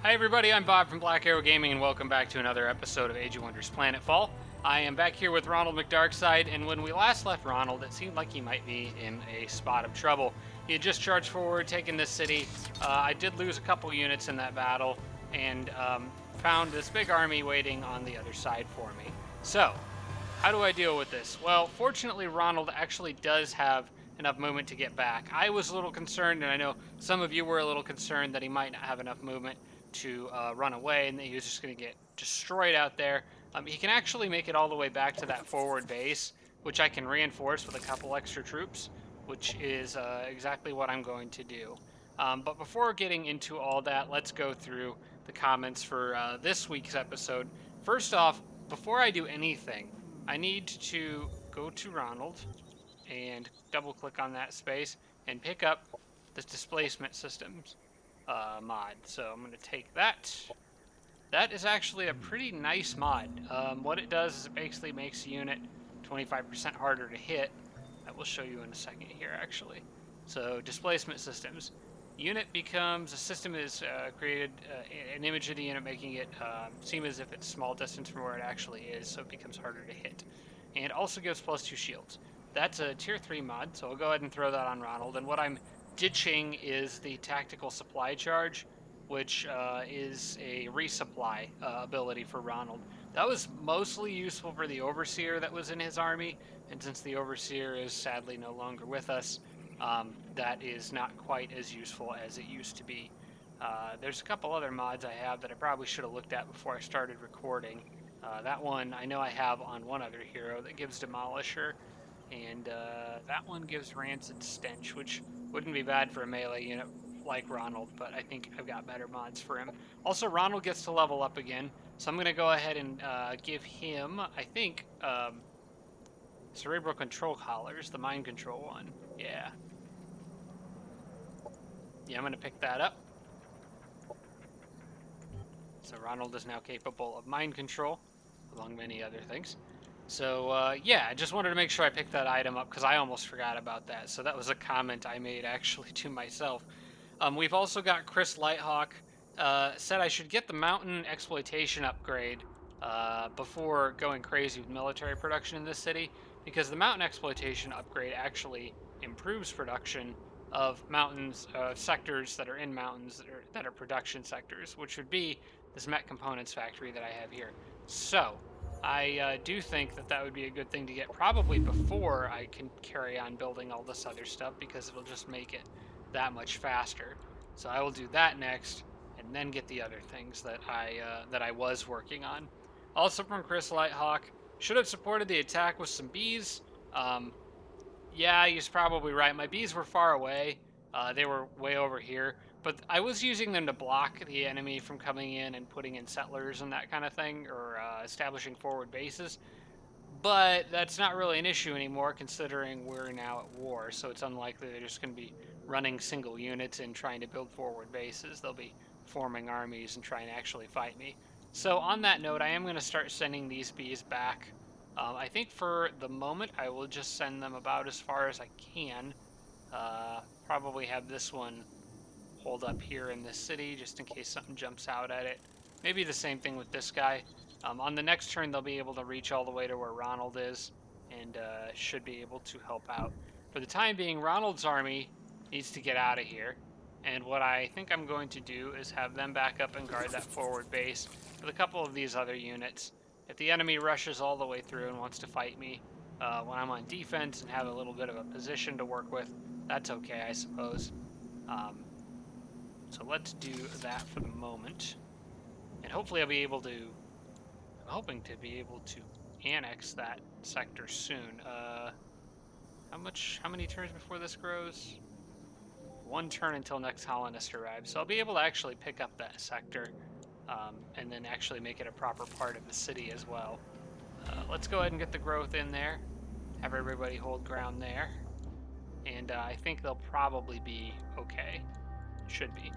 Hi everybody, I'm Bob from Black Arrow Gaming and welcome back to another episode of Age of Wonders Planetfall. I am back here with Ronald McDarkside, and when we last left Ronald, it seemed like he might be in a spot of trouble. He had just charged forward, taken this city. I did lose a couple units in that battle, and found this big army waiting on the other side for me. So, how do I deal with this? Well, fortunately Ronald actually does have enough movement to get back. I was a little concerned, and I know some of you were a little concerned that he might not have enough movement to run away and that he was just going to get destroyed out there. He can actually make it all the way back to that forward base, which I can reinforce with a couple extra troops, which is exactly what I'm going to do. But before getting into all that, let's go through the comments for this week's episode. First off, before I do anything, I need to go to Ronald and double click on that space and pick up this displacement systems mod. So I'm going to take that. That is actually a pretty nice mod. What it does is it basically makes the unit 25% harder to hit. I will show you in a second here actually. So displacement systems. Unit becomes, a system is created, an image of the unit making it seem as if it's small distance from where it actually is, so it becomes harder to hit. And also gives +2 shields. That's a tier 3 mod, so I'll go ahead and throw that on Ronald. And what I'm ditching is the tactical supply charge, which is a resupply ability for Ronald. That was mostly useful for the Overseer that was in his army, and since the Overseer is sadly no longer with us, that is not quite as useful as it used to be. There's a couple other mods I have that I probably should have looked at before I started recording. That one I know I have on one other hero that gives Demolisher, and that one gives Rancid Stench, which wouldn't be bad for a melee unit like Ronald, but I think I've got better mods for him. Also, Ronald gets to level up again, so I'm going to go ahead and give him, I think, Cerebral Control Collars, the Mind Control one. Yeah, I'm going to pick that up. So Ronald is now capable of Mind Control, among many other things. So, yeah, I just wanted to make sure I picked that item up because I almost forgot about that. So that was a comment I made actually to myself. We've also got Chris Lighthawk said I should get the mountain exploitation upgrade before going crazy with military production in this city, because the mountain exploitation upgrade actually improves production of mountains, sectors that are in mountains that are production sectors, which would be this Met Components factory that I have here. So I do think that that would be a good thing to get probably before I can carry on building all this other stuff, because it'll just make it that much faster. So I will do that next, and then get the other things that I was working on. Also from Chris Lighthawk, should have supported the attack with some bees. Yeah, he's probably right. My bees were far away. They were way over here, but I was using them to block the enemy from coming in and putting in settlers and that kind of thing, or establishing forward bases. But that's not really an issue anymore, considering we're now at war, so it's unlikely they're just going to be running single units and trying to build forward bases. They'll be forming armies and trying to actually fight me. So on that note, I am going to start sending these bees back. I think for the moment, I will just send them about as far as I can. Probably have this one hold up here in this city, just in case something jumps out at it. Maybe the same thing with this guy. On the next turn, they'll be able to reach all the way to where Ronald is, and should be able to help out. For the time being, Ronald's army needs to get out of here, and what I think I'm going to do is have them back up and guard that forward base with a couple of these other units. If the enemy rushes all the way through and wants to fight me when I'm on defense and have a little bit of a position to work with, that's okay, I suppose. So let's do that for the moment, and hopefully I'll be able to, I'm hoping to be able to annex that sector soon. How many turns before this grows? 1 turn until next colonist arrives. So I'll be able to actually pick up that sector, and then actually make it a proper part of the city as well. Let's go ahead and get the growth in there. Have everybody hold ground there. And I think they'll probably be okay. Should be.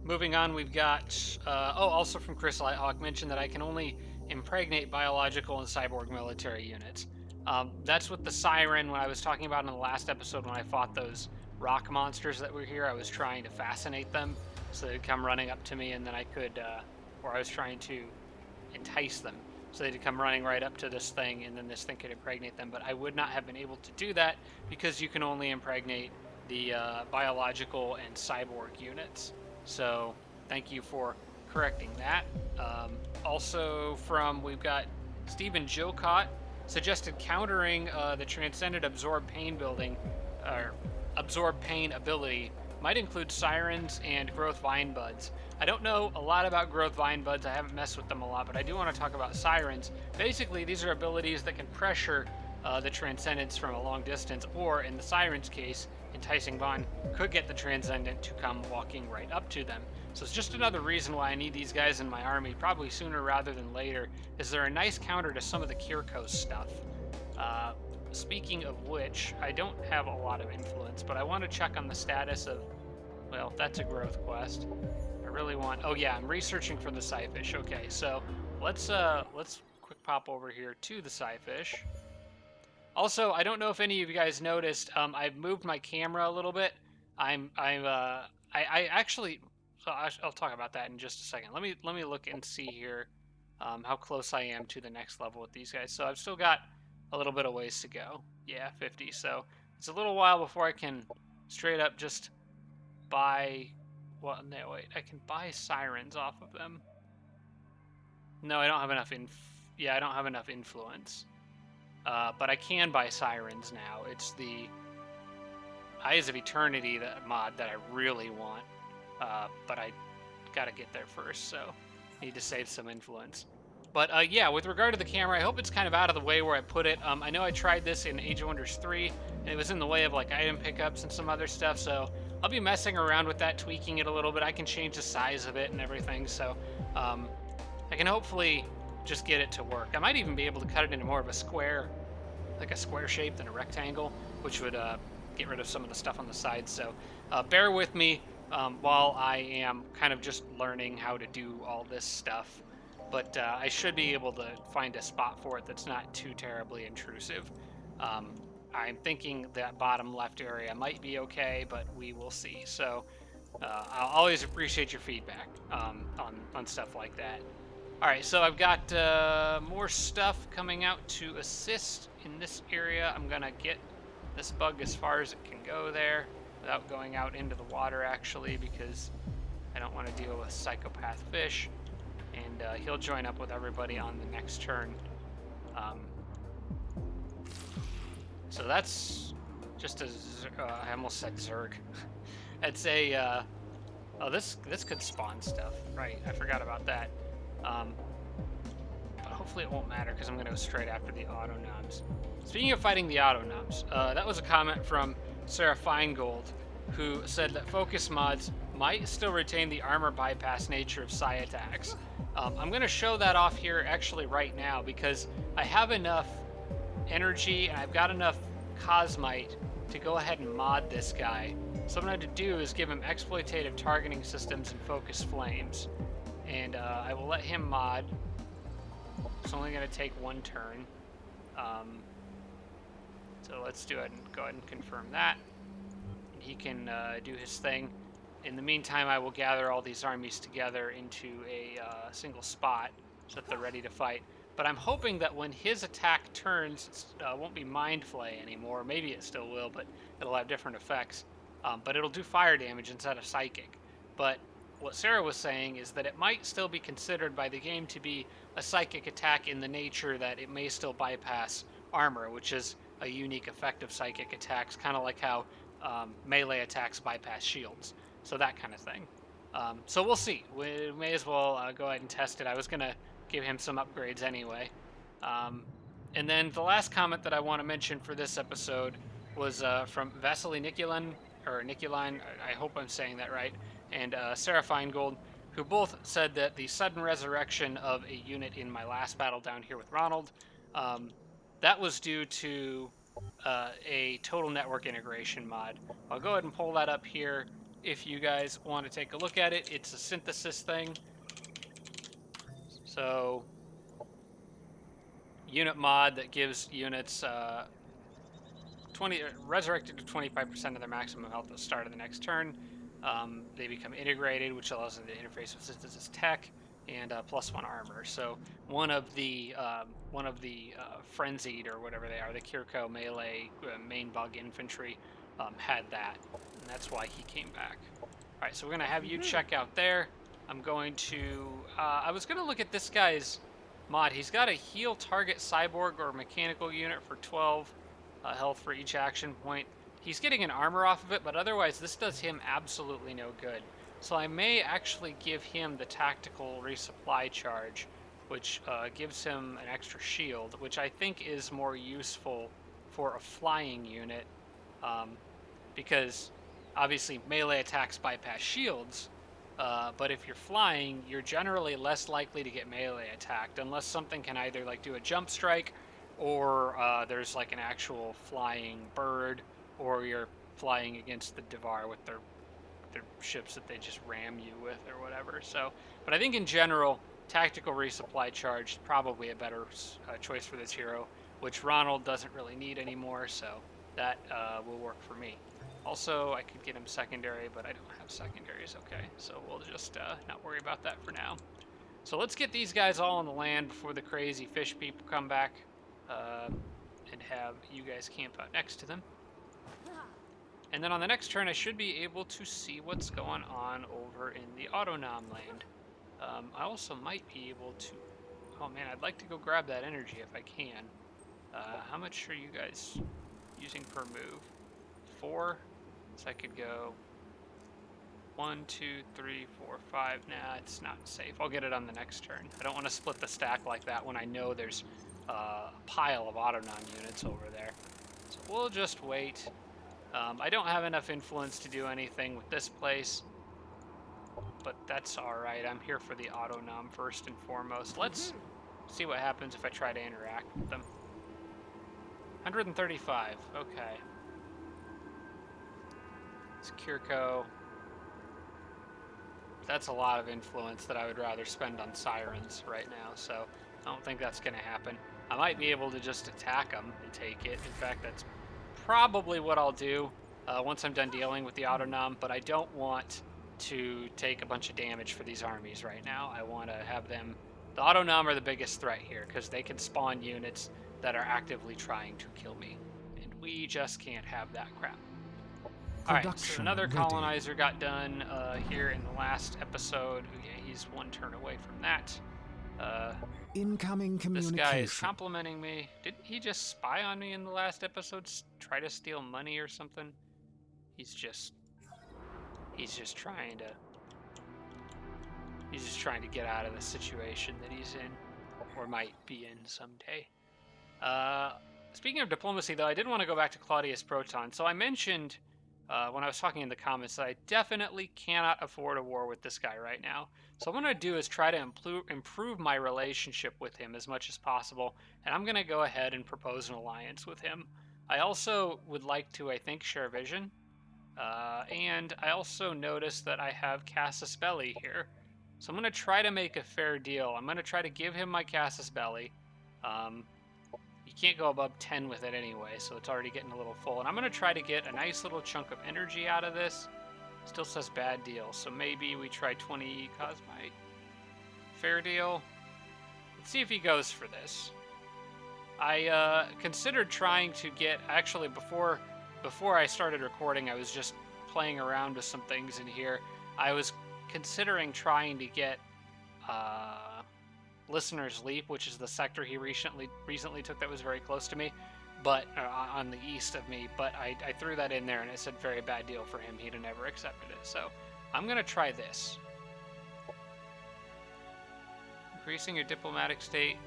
Moving on, we've got, also from Chris Lighthawk mentioned that I can only impregnate biological and cyborg military units. That's what the siren, when I was talking about in the last episode when I fought those rock monsters that were here, I was trying to fascinate them so they'd come running up to me, and then I could, or I was trying to entice them so they'd come running right up to this thing, and then this thing could impregnate them. But I would not have been able to do that because you can only impregnate the biological and cyborg units. So thank you for correcting that. Also we've got Stephen Jocott suggested countering the transcendent absorb pain building, or absorb pain ability might include sirens and growth vine buds. I don't know a lot about growth vine buds. I haven't messed with them a lot, but I do want to talk about sirens. Basically, these are abilities that can pressure the transcendents from a long distance, or in the siren's case, enticing vine could get the transcendent to come walking right up to them. So it's just another reason why I need these guys in my army, probably sooner rather than later, is they're a nice counter to some of the Kirkos stuff. Speaking of which, I don't have a lot of influence, but I want to check on the status of, well, that's a growth quest. I really want, oh yeah, I'm researching for the Psyfish. Okay, so let's quick pop over here to the Psyfish. Also, I don't know if any of you guys noticed, I've moved my camera a little bit. I actually, so I'll talk about that in just a second. Let me look and see here how close I am to the next level with these guys. So I've still got a little bit of ways to go. Yeah, 50. So it's a little while before I can straight up just buy, well, no, wait, I can buy sirens off of them. No, I don't have enough I don't have enough influence. But I can buy sirens now. It's the Eyes of Eternity mod that I really want. But I gotta get there first, so need to save some influence. But yeah, with regard to the camera, I hope it's kind of out of the way where I put it. I know I tried this in Age of Wonders 3, and it was in the way of like item pickups and some other stuff, so I'll be messing around with that, tweaking it a little bit. I can change the size of it and everything, so I can hopefully just get it to work. I might even be able to cut it into more of a square, like a square shape than a rectangle, which would get rid of some of the stuff on the sides. So bear with me while I am kind of just learning how to do all this stuff. But I should be able to find a spot for it that's not too terribly intrusive. I'm thinking that bottom left area might be okay, but we will see. So I'll always appreciate your feedback on stuff like that. All right, so I've got more stuff coming out to assist in this area. I'm gonna get this bug as far as it can go there without going out into the water, actually, because I don't want to deal with psychopath fish. And he'll join up with everybody on the next turn. So that's just I almost said Zerg. It's a, oh, this could spawn stuff. Right, I forgot about that. But hopefully it won't matter because I'm going to go straight after the Autonums. Speaking of fighting the Autonums, that was a comment from Sarah Feingold, who said that focus mods might still retain the armor bypass nature of psi attacks. I'm going to show that off here actually right now because I have enough energy and I've got enough Cosmite to go ahead and mod this guy. So what I'm going to do is give him exploitative targeting systems and focus flames. And I will let him mod. It's only going to take one turn. So let's go ahead and confirm that. He can do his thing. In the meantime, I will gather all these armies together into a single spot so that they're ready to fight. But I'm hoping that when his attack turns, it won't be Mind Flay anymore. Maybe it still will, but it'll have different effects. But it'll do fire damage instead of psychic. But what Sarah was saying is that it might still be considered by the game to be a psychic attack in the nature that it may still bypass armor, which is a unique effect of psychic attacks, kind of like how melee attacks bypass shields. So that kind of thing. So we'll see. We may as well go ahead and test it. I was going to give him some upgrades anyway. And then the last comment that I want to mention for this episode was from Vasily Nikulin, or Nikulin, I hope I'm saying that right, and Sarah Feingold, who both said that the sudden resurrection of a unit in my last battle down here with Ronald, that was due to a total network integration mod. I'll go ahead and pull that up here if you guys want to take a look at it. It's a synthesis thing. So unit mod that gives units 20 resurrected to 25% of their maximum health at the start of the next turn. They become integrated, which allows them to interface with Synthesis tech, and +1 armor. So one of the frenzied or whatever they are, the Kirko melee main bug infantry, had that, and that's why he came back. All right, so we're gonna have you check out there. I'm going to. I was gonna look at this guy's mod. He's got a heal target cyborg or mechanical unit for 12 health for each action point. He's getting an armor off of it, but otherwise this does him absolutely no good. So I may actually give him the tactical resupply charge, which gives him an extra shield, which I think is more useful for a flying unit, because obviously melee attacks bypass shields, but if you're flying, you're generally less likely to get melee attacked, unless something can either like do a jump strike, or there's like an actual flying bird, or you're flying against the Devar with their ships that they just ram you with or whatever. So, but I think in general, tactical resupply charge is probably a better choice for this hero, which Ronald doesn't really need anymore, so that will work for me. Also, I could get him secondary, but I don't have secondaries. Okay, so we'll just not worry about that for now. So let's get these guys all on the land before the crazy fish people come back, and have you guys camp out next to them. And then on the next turn, I should be able to see what's going on over in the Autonom land. I also might be able to... Oh man, I'd like to go grab that energy if I can. How much are you guys using per move? 4? So I could go 1, 2, 3, 4, 5. Nah, it's not safe. I'll get it on the next turn. I don't want to split the stack like that when I know there's a pile of Autonom units over there. So we'll just wait. I don't have enough influence to do anything with this place, but that's alright. I'm here for the Autonom first and foremost. Let's see what happens if I try to interact with them. 135, okay. It's Kirko. That's a lot of influence that I would rather spend on Sirens right now, so I don't think that's going to happen. I might be able to just attack them and take it. In fact, that's probably what I'll do once I'm done dealing with the Autonom, but I don't want to take a bunch of damage for these armies right now. I want to have them... The Autonom are the biggest threat here, because they can spawn units that are actively trying to kill me, and we just can't have that crap. Alright, so another colonizer got done here in the last episode. Yeah, he's one turn away from that. Incoming communication. This guy is complimenting me. Didn't he just spy on me in the last episode? Try to steal money or something? He's just trying to get out of the situation that he's in, or might be in someday. Speaking of diplomacy, though, I did want to go back to Claudius Proton. So I mentioned when I was talking in the comments that I definitely cannot afford a war with this guy right now. So what I'm going to do is try to improve my relationship with him as much as possible, and I'm going to go ahead and propose an alliance with him. I also would like to, I think, share vision, and I also noticed that I have Casus Belli here. So I'm going to try to make a fair deal. I'm going to try to give him my Casus Belli. You can't go above 10 with it anyway, so it's already getting a little full. And I'm going to try to get a nice little chunk of energy out of this. Still says bad deal, so maybe we try 20 Cosmite. Fair deal. Let's see if he goes for this. I considered trying to get... Actually, before I started recording, I was just playing around with some things in here. I was considering trying to get... Listener's Leap, which is the sector he recently took that was very close to me, but on the east of me, but I threw that in there and it said very bad deal for him. He'd have never accepted it. So I'm going to try this. Increasing your diplomatic state,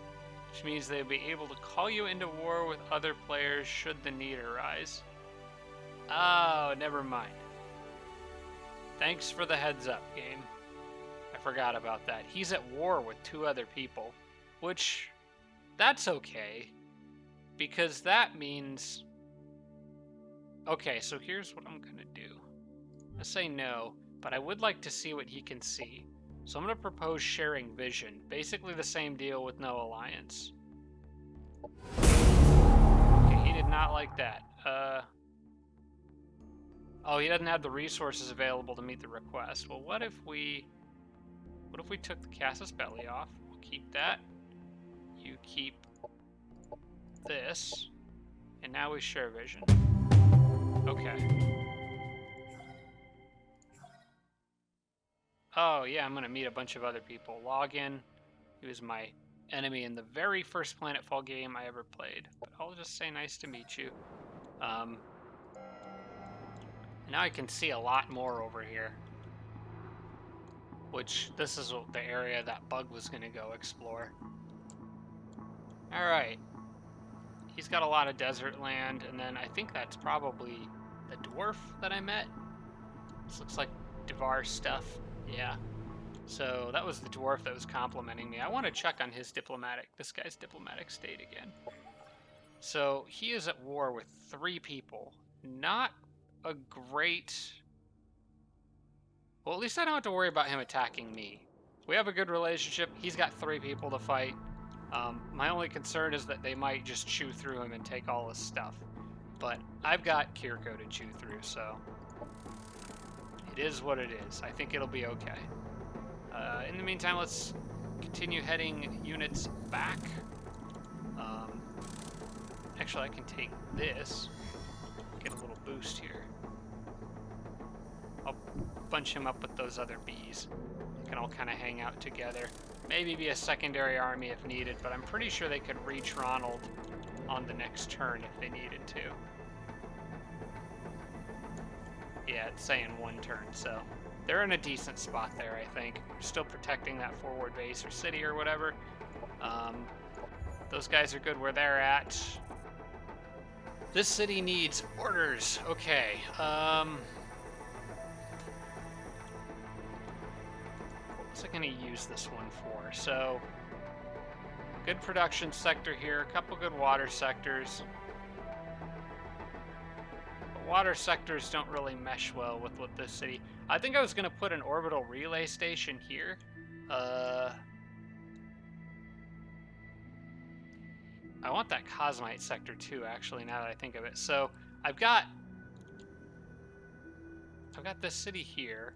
which means they'll be able to call you into war with other players should the need arise. Oh, never mind. Thanks for the heads up, game. I forgot about that. He's at war with 2 other people, which, that's okay, because that means... Okay, so here's what I'm going to do. I say no, but I would like to see what he can see. So I'm going to propose sharing vision. Basically the same deal with no alliance. not like that. Oh, he doesn't have the resources available to meet the request. Well, what if we took the casus belli off? We'll keep that. You keep this. And now we share vision. Okay. Oh, yeah, I'm going to meet a bunch of other people. Log in. He was my enemy in the very first Planetfall game I ever played. But I'll just say nice to meet you. Now I can see a lot more over here. Which, this is the area that Bug was going to go explore. Alright. He's got a lot of desert land, and then I think that's probably the dwarf that I met. This looks like Devar stuff. Yeah. So that was the dwarf that was complimenting me. I want to check on his this guy's diplomatic state again. So he is at war with 3 people. Not a great... Well, at least I don't have to worry about him attacking me. We have a good relationship. He's got 3 people to fight. My only concern is that they might just chew through him and take all his stuff. But I've got Kirko to chew through, so... It is what it is. I think it'll be okay. In the meantime, let's continue heading units back. Actually, I can take this. Get a little boost here. I'll bunch him up with those other bees. They can all kind of hang out together. Maybe be a secondary army if needed, but I'm pretty sure they could reach Ronald on the next turn if they needed to. Yeah, it's saying 1 turn, so they're in a decent spot there, I think. Still protecting that forward base or city or whatever. Those guys are good where they're at. This city needs orders. Okay. What's I going to use this one for? So, good production sector here. A couple good water sectors. But water sectors don't really mesh well with what this city... I think I was going to put an orbital relay station here. I want that Cosmite sector too, actually, now that I think of it. So, I've got this city here.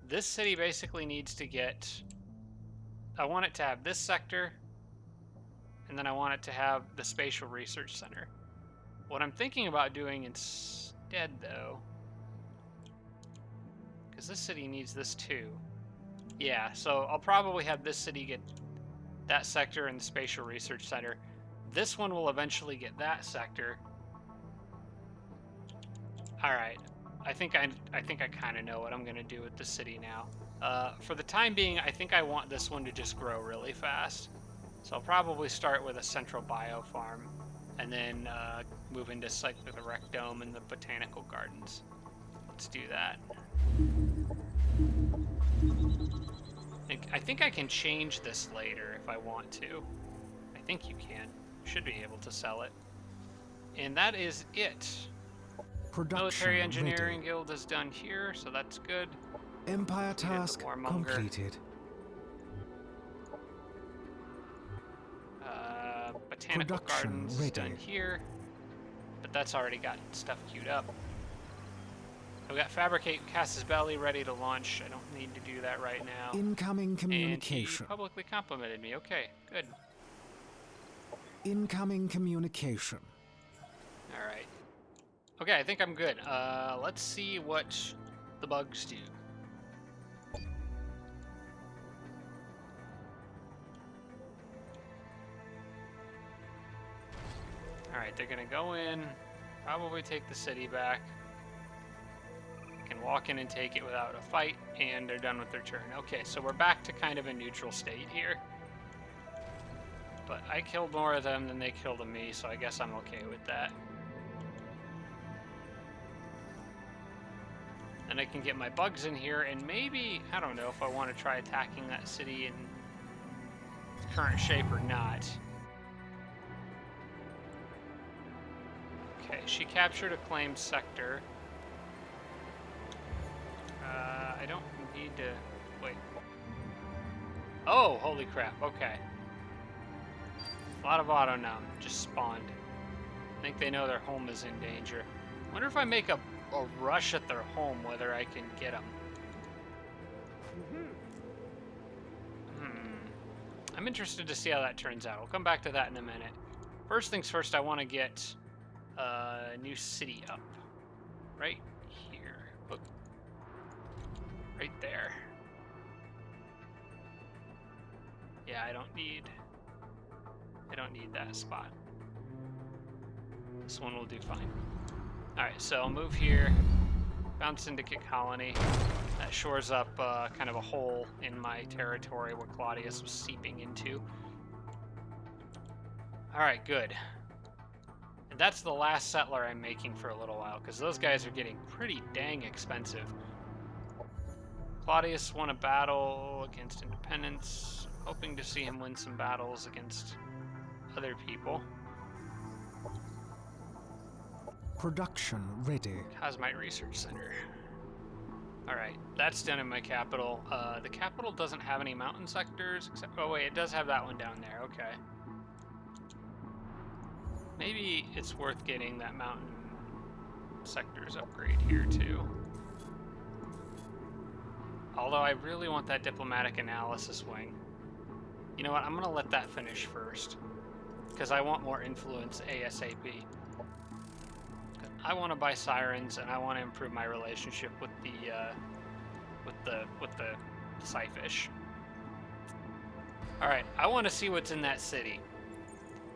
This city basically needs to get... I want it to have this sector, and then I want it to have the Spatial Research Center. What I'm thinking about doing instead, though... Because this city needs this too. Yeah, so I'll probably have this city get that sector and the Spatial Research Center. This one will eventually get that sector. Alright. I think I kind of know what I'm going to do with the city now. For the time being, I think I want this one to just grow really fast. So I'll probably start with a central biofarm, and then move into like the rec dome and the botanical gardens. Let's do that. I think I can change this later if I want to. I think you can. Should be able to sell it. And that is it. Military Engineering Guild is done here, so that's good. Empire task completed. Botanical Gardens is done here, but that's already got stuff queued up. I've got Fabricate Casus Belli ready to launch. I don't need to do that right now. Incoming communication. And he publicly complimented me. Okay, good. Incoming communication. All right. Okay, I think I'm good. Let's see what the bugs do. All right, they're gonna go in, probably take the city back. Can walk in and take it without a fight, and they're done with their turn. Okay, so we're back to kind of a neutral state here. But I killed more of them than they killed of me, so I guess I'm okay with that. And I can get my bugs in here, and maybe, I don't know if I want to try attacking that city in its current shape or not. Okay, she captured a claimed sector. I don't need to... Wait. Oh, holy crap, okay. A lot of auto-nom just spawned. think they know their home is in danger. Wonder if I make a rush at their home, whether I can get them. I'm interested to see how that turns out. We'll come back to that in a minute. First things first, I want to get a new city up. Right here. Look. Right there. Yeah, I don't need that spot. This one will do fine. Alright, so I'll move here. Found Syndicate Colony. That shores up kind of a hole in my territory where Claudius was seeping into. Alright, good. And that's the last settler I'm making for a little while, because those guys are getting pretty dang expensive. Claudius won a battle against independence. Hoping to see him win some battles against other people. Production ready. Cosmite Research Center. Alright, that's done in my capital. The capital doesn't have any mountain sectors, except... Oh wait, it does have that one down there, okay. Maybe it's worth getting that mountain sectors upgrade here too. Although I really want that diplomatic analysis wing. You know what, I'm gonna let that finish first. Because I want more influence ASAP. I want to buy sirens, and I want to improve my relationship with the Psyfish. All right, I want to see what's in that city.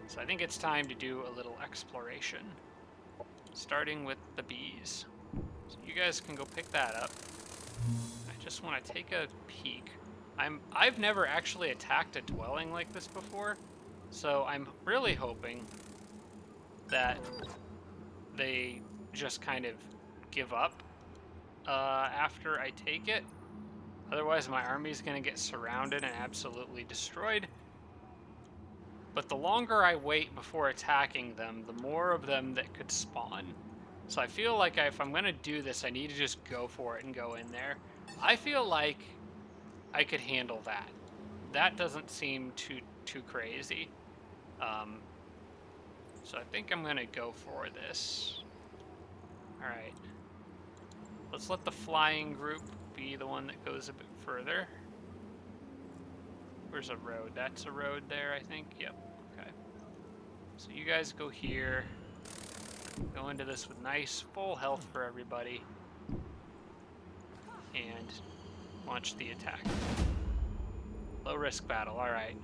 So I think it's time to do a little exploration, starting with the bees. So you guys can go pick that up. I just want to take a peek. I've never actually attacked a dwelling like this before, so I'm really hoping that they just kind of give up after I take it. Otherwise, my army's going to get surrounded and absolutely destroyed. But the longer I wait before attacking them, the more of them that could spawn. So I feel like if I'm going to do this, I need to just go for it and go in there. I feel like I could handle that. That doesn't seem too crazy. So I think I'm going to go for this. Alright. Let's let the flying group be the one that goes a bit further. Where's a road? That's a road there, I think. Yep. Okay. So you guys go here. Go into this with nice full health for everybody. And launch the attack. Low risk battle. Alright.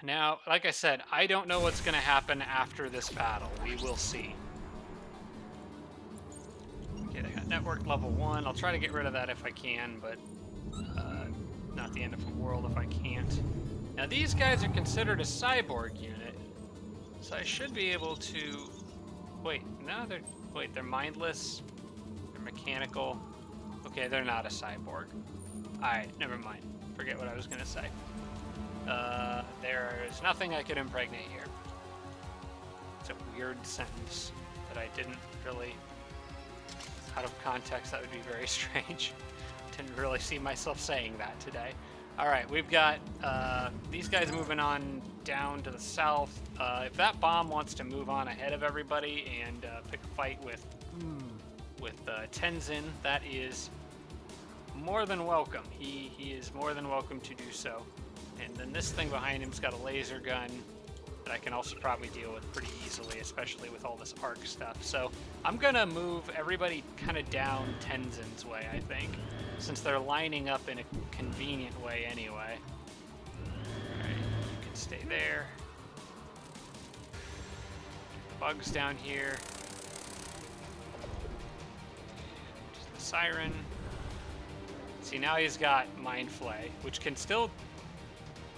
Now, like I said, I don't know what's going to happen after this battle. We will see. Okay, they got network level 1. I'll try to get rid of that if I can, but not the end of the world if I can't. Now, these guys are considered a cyborg unit, so I should be able to... Wait, no, they're mindless. They're mechanical. Okay, they're not a cyborg. Alright, never mind. Forget what I was going to say. There's nothing I could impregnate here. It's a weird sentence that I didn't really... Out of context, that would be very strange. Didn't really see myself saying that today. Alright, we've got these guys moving on down to the south. If that bomb wants to move on ahead of everybody and pick a fight with Tenzin, that is more than welcome. He is more than welcome to do so. And then this thing behind him's got a laser gun that I can also probably deal with pretty easily, especially with all this arc stuff. So I'm gonna move everybody kind of down Tenzin's way, I think, since they're lining up in a convenient way anyway. Alright, you can stay there. Bugs down here. Just the siren. See, now he's got Mind Flay, which can still...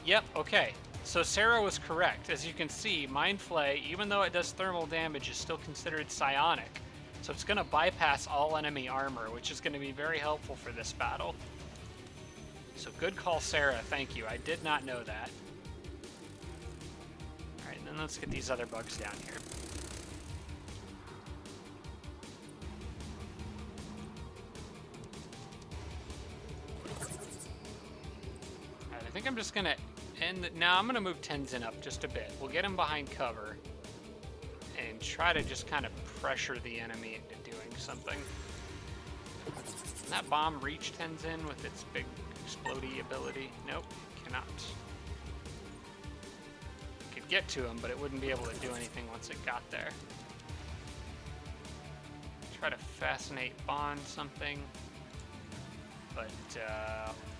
Yep, okay. So Sarah was correct. As you can see, Mind Flay, even though it does thermal damage, is still considered psionic. So it's going to bypass all enemy armor, which is going to be very helpful for this battle. So good call, Sarah. Thank you. I did not know that. Alright, then let's get these other bugs down here. I think I'm just going to And now I'm going to move Tenzin up just a bit. We'll get him behind cover and try to just kind of pressure the enemy into doing something. Can that bomb reach Tenzin with its big explodey ability? Nope, cannot. Could get to him, but it wouldn't be able to do anything once it got there. Try to fascinate Bond something, but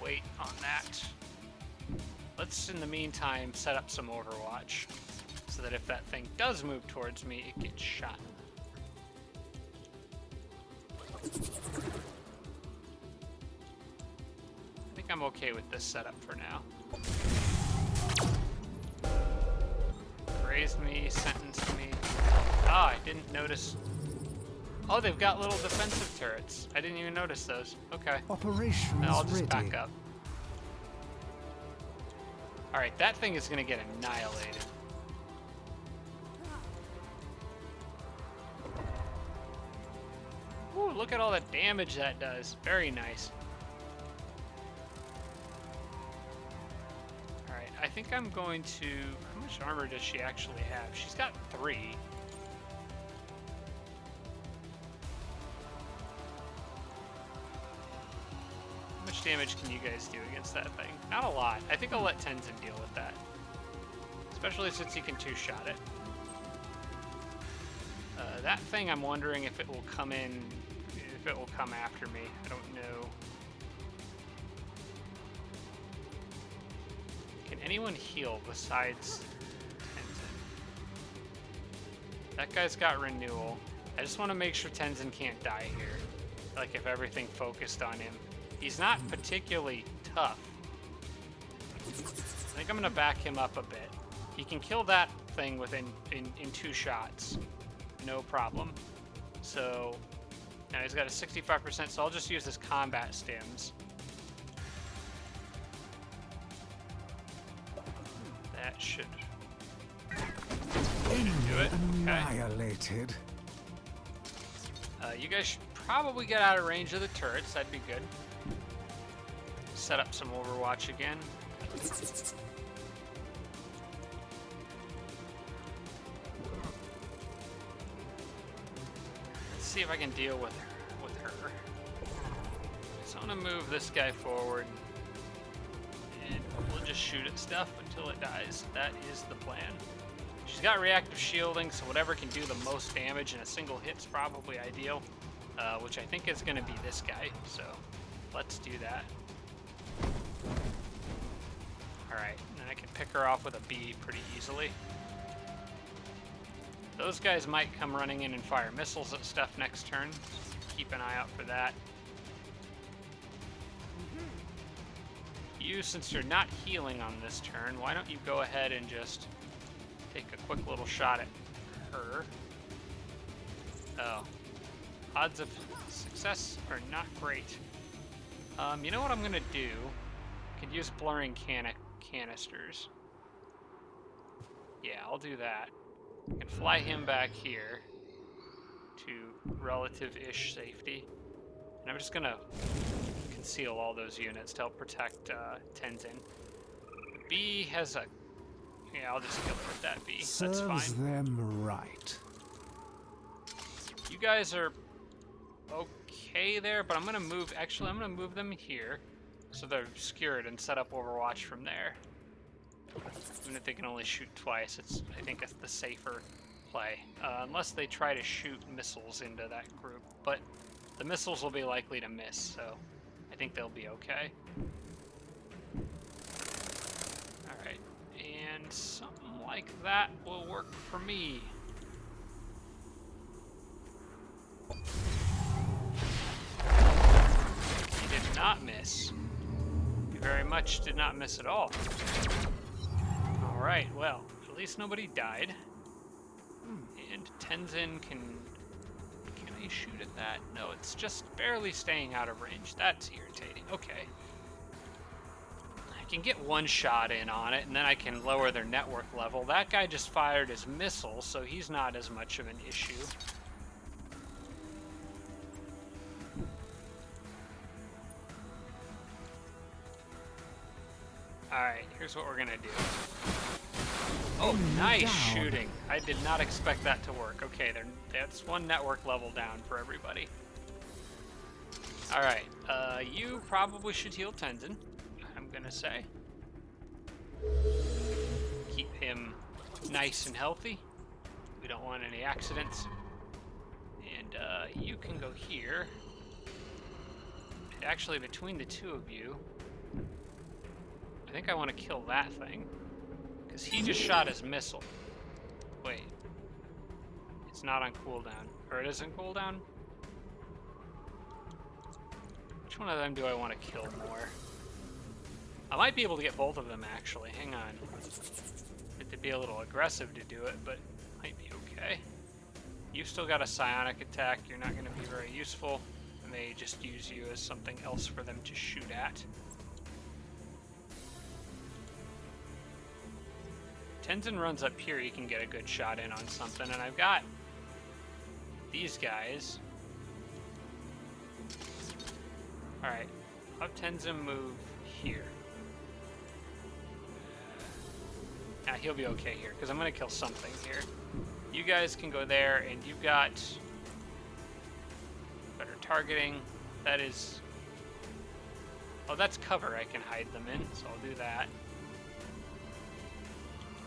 wait on that. Let's, in the meantime, set up some Overwatch so that if that thing does move towards me, it gets shot. I think I'm okay with this setup for now. Grazed me, sentenced me. Ah, I didn't notice. Oh, they've got little defensive turrets. I didn't even notice those. Okay. Operations I'll just ready. back up. Alright, that thing is going to get annihilated. Ooh, look at all the damage that does. Very nice. Alright, I think I'm going to... How much armor does she actually have? She's got 3. How much damage can you guys do against that thing? Not a lot. I think I'll let Tenzin deal with that. Especially since he can two-shot it. That thing, I'm wondering if it will come in... If it will come after me. I don't know. Can anyone heal besides Tenzin? That guy's got renewal. I just want to make sure Tenzin can't die here. Like if everything focused on him. He's not particularly tough. I think I'm gonna back him up a bit. He can kill that thing within in 2 shots. No problem. So now he's got a 65%, so I'll just use his combat stims. That should do it. Annihilated. You guys should probably get out of range of the turrets. That'd be good. Set up some Overwatch again. Let's see if I can deal with her. So I'm gonna move this guy forward, and we'll just shoot at stuff until it dies. That is the plan. She's got reactive shielding, so whatever can do the most damage in a single hit is probably ideal, which I think is gonna be this guy. So let's do that. Alright, and then I can pick her off with a B pretty easily. Those guys might come running in and fire missiles at stuff next turn. So keep an eye out for that. You, since you're not healing on this turn, why don't you go ahead and just take a quick little shot at her. Oh. Odds of success are not great. You know what I'm gonna do? Could use blurring canisters. Yeah, I'll do that. I can fly him back here to relative-ish safety. And I'm just gonna conceal all those units to help protect Tenzin. The B has a... Yeah, I'll just kill her with that B. That's fine. Serves them right. You guys are okay there, but I'm gonna move... Actually, I'm gonna move them here so they're obscured and set up Overwatch from there. Even if they can only shoot twice, I think it's the safer play. Unless they try to shoot missiles into that group. But the missiles will be likely to miss, so I think they'll be okay. Alright, and something like that will work for me. He did not miss. He very much did not miss at all. Alright, well, at least nobody died. And Tenzin can I shoot at that? No, it's just barely staying out of range. That's irritating. Okay. I can get one shot in on it, and then I can lower their network level. That guy just fired his missile, so he's not as much of an issue. Alright, here's what we're gonna do. Oh, nice shooting. I did not expect that to work. Okay, that's one network level down for everybody. Alright, you probably should heal Tenzin, I'm gonna say. Keep him nice and healthy. We don't want any accidents. And you can go here. And actually, between the two of you, I think I want to kill that thing. Because he just shot his missile. Wait. It's not on cooldown. Or it isn't cooldown? Which one of them do I want to kill more? I might be able to get both of them, actually. Hang on. It'd be a little aggressive to do it, but might be okay. You've still got a psionic attack. You're not going to be very useful. I may just use you as something else for them to shoot at. Tenzin runs up here, you can get a good shot in on something, and I've got these guys. Alright, have Tenzin move here. Now he'll be okay here, because I'm going to kill something here. You guys can go there, and you've got better targeting. That is... Oh, that's cover I can hide them in, so I'll do that.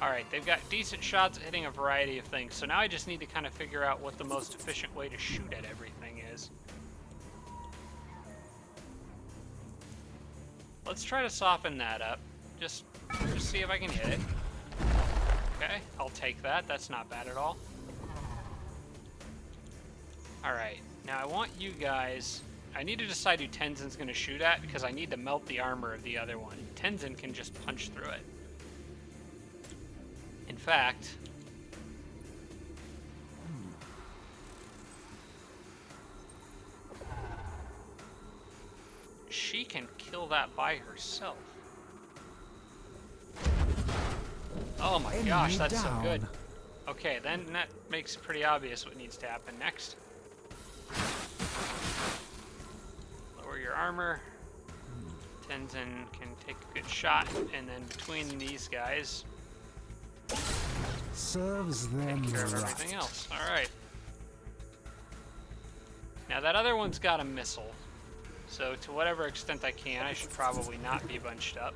Alright, they've got decent shots at hitting a variety of things, so now I just need to kind of figure out what the most efficient way to shoot at everything is. Let's try to soften that up. Just see if I can hit it. Okay, I'll take that. That's not bad at all. Alright, now I want you guys... I need to decide who Tenzin's going to shoot at, because I need to melt the armor of the other one. Tenzin can just punch through it. In fact... she can kill that by herself. Oh my gosh, that's so good. Okay, then that makes it pretty obvious what needs to happen next. Lower your armor. Tenzin can take a good shot, and then between these guys, serves them take care of everything else. Alright. Now that other one's got a missile, so to whatever extent I can, I should probably not be bunched up.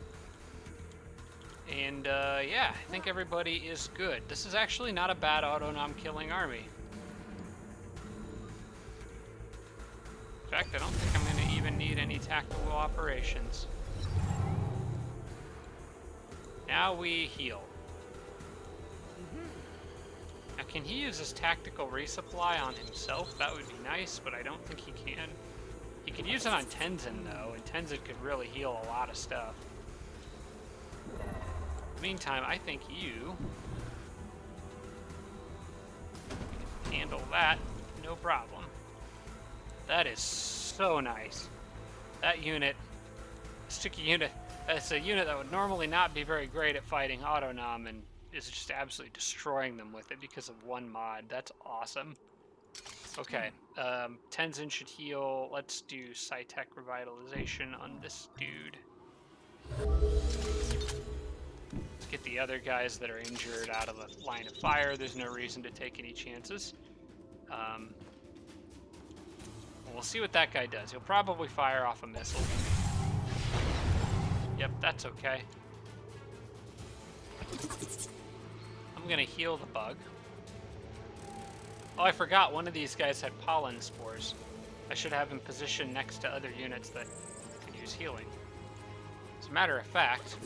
And yeah, I think everybody is good. This is actually not a bad autonom killing army. In fact, I don't think I'm going to even need any tactical operations. Now we heal. Now can he use his tactical resupply on himself? That would be nice, but I don't think he can. He could use it on Tenzin though, and Tenzin could really heal a lot of stuff. Meantime, I think you can handle that, no problem. That is so nice. That unit, sticky unit, that's a unit that would normally not be very great at fighting autonom and is just absolutely destroying them with it because of one mod. That's awesome. Okay, Tenzin should heal. Let's do Psi-Tech revitalization on this dude. Get the other guys that are injured out of the line of fire. There's no reason to take any chances. We'll see what that guy does. He'll probably fire off a missile. Yep, that's okay. I'm gonna heal the bug. Oh, I forgot one of these guys had pollen spores. I should have him positioned next to other units that could use healing. As a matter of fact,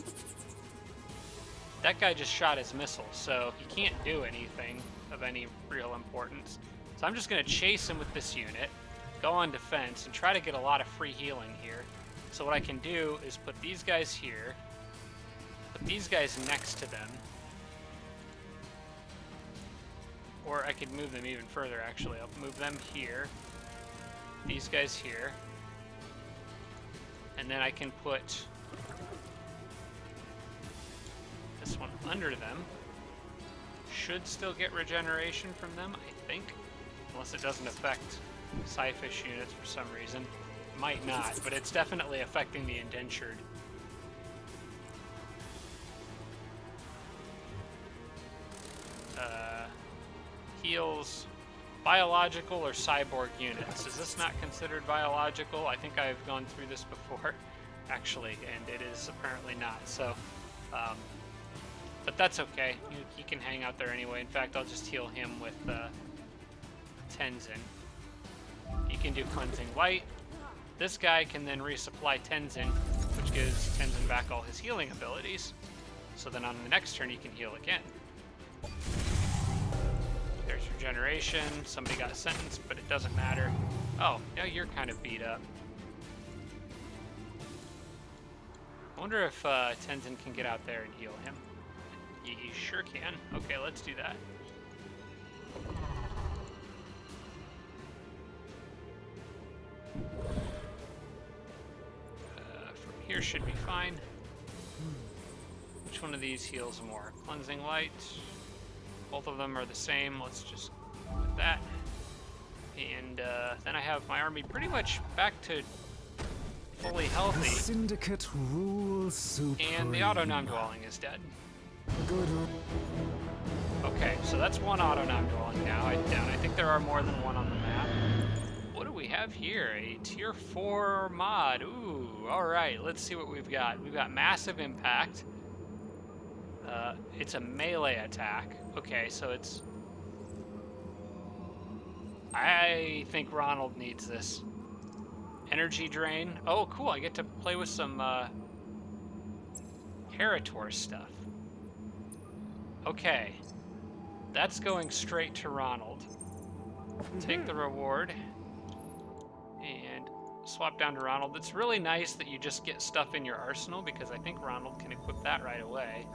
that guy just shot his missile, so he can't do anything of any real importance. So I'm just going to chase him with this unit, go on defense, and try to get a lot of free healing here. So what I can do is put these guys here, put these guys next to them, or I could move them even further, actually. I'll move them here, these guys here, and then I can put this one under them. Should still get regeneration from them, I think. Unless it doesn't affect Psi-Fish units for some reason. Might not, but it's definitely affecting the indentured. heals biological or cyborg units. Is this not considered biological? I think I've gone through this before, actually, and it is apparently not. So, but that's okay. He can hang out there anyway. In fact, I'll just heal him with Tenzin. He can do Cleansing Light. This guy can then resupply Tenzin, which gives Tenzin back all his healing abilities. So then on the next turn, he can heal again. There's regeneration. Somebody got sentenced, but it doesn't matter. Oh, yeah, you're kind of beat up. I wonder if Tenzin can get out there and heal him. He sure can. Okay, let's do that. From here should be fine. Which one of these heals more? Cleansing Light. Both of them are the same. Let's just go with that. And then I have my army pretty much back to fully The healthy. Syndicate rules supreme. And the Autonom Dwelling is dead. Good. Okay, so that's one Autonom Dwelling now down. I think there are more than one on the map. What do we have here? A tier 4 mod. Ooh, alright, let's see what we've got. We've got Massive Impact. It's a melee attack. Okay, so it's... I think Ronald needs this. Energy Drain. Oh, cool, I get to play with some Heritor stuff. Okay. That's going straight to Ronald. Take the reward. And swap down to Ronald. It's really nice that you just get stuff in your arsenal because I think Ronald can equip that right away.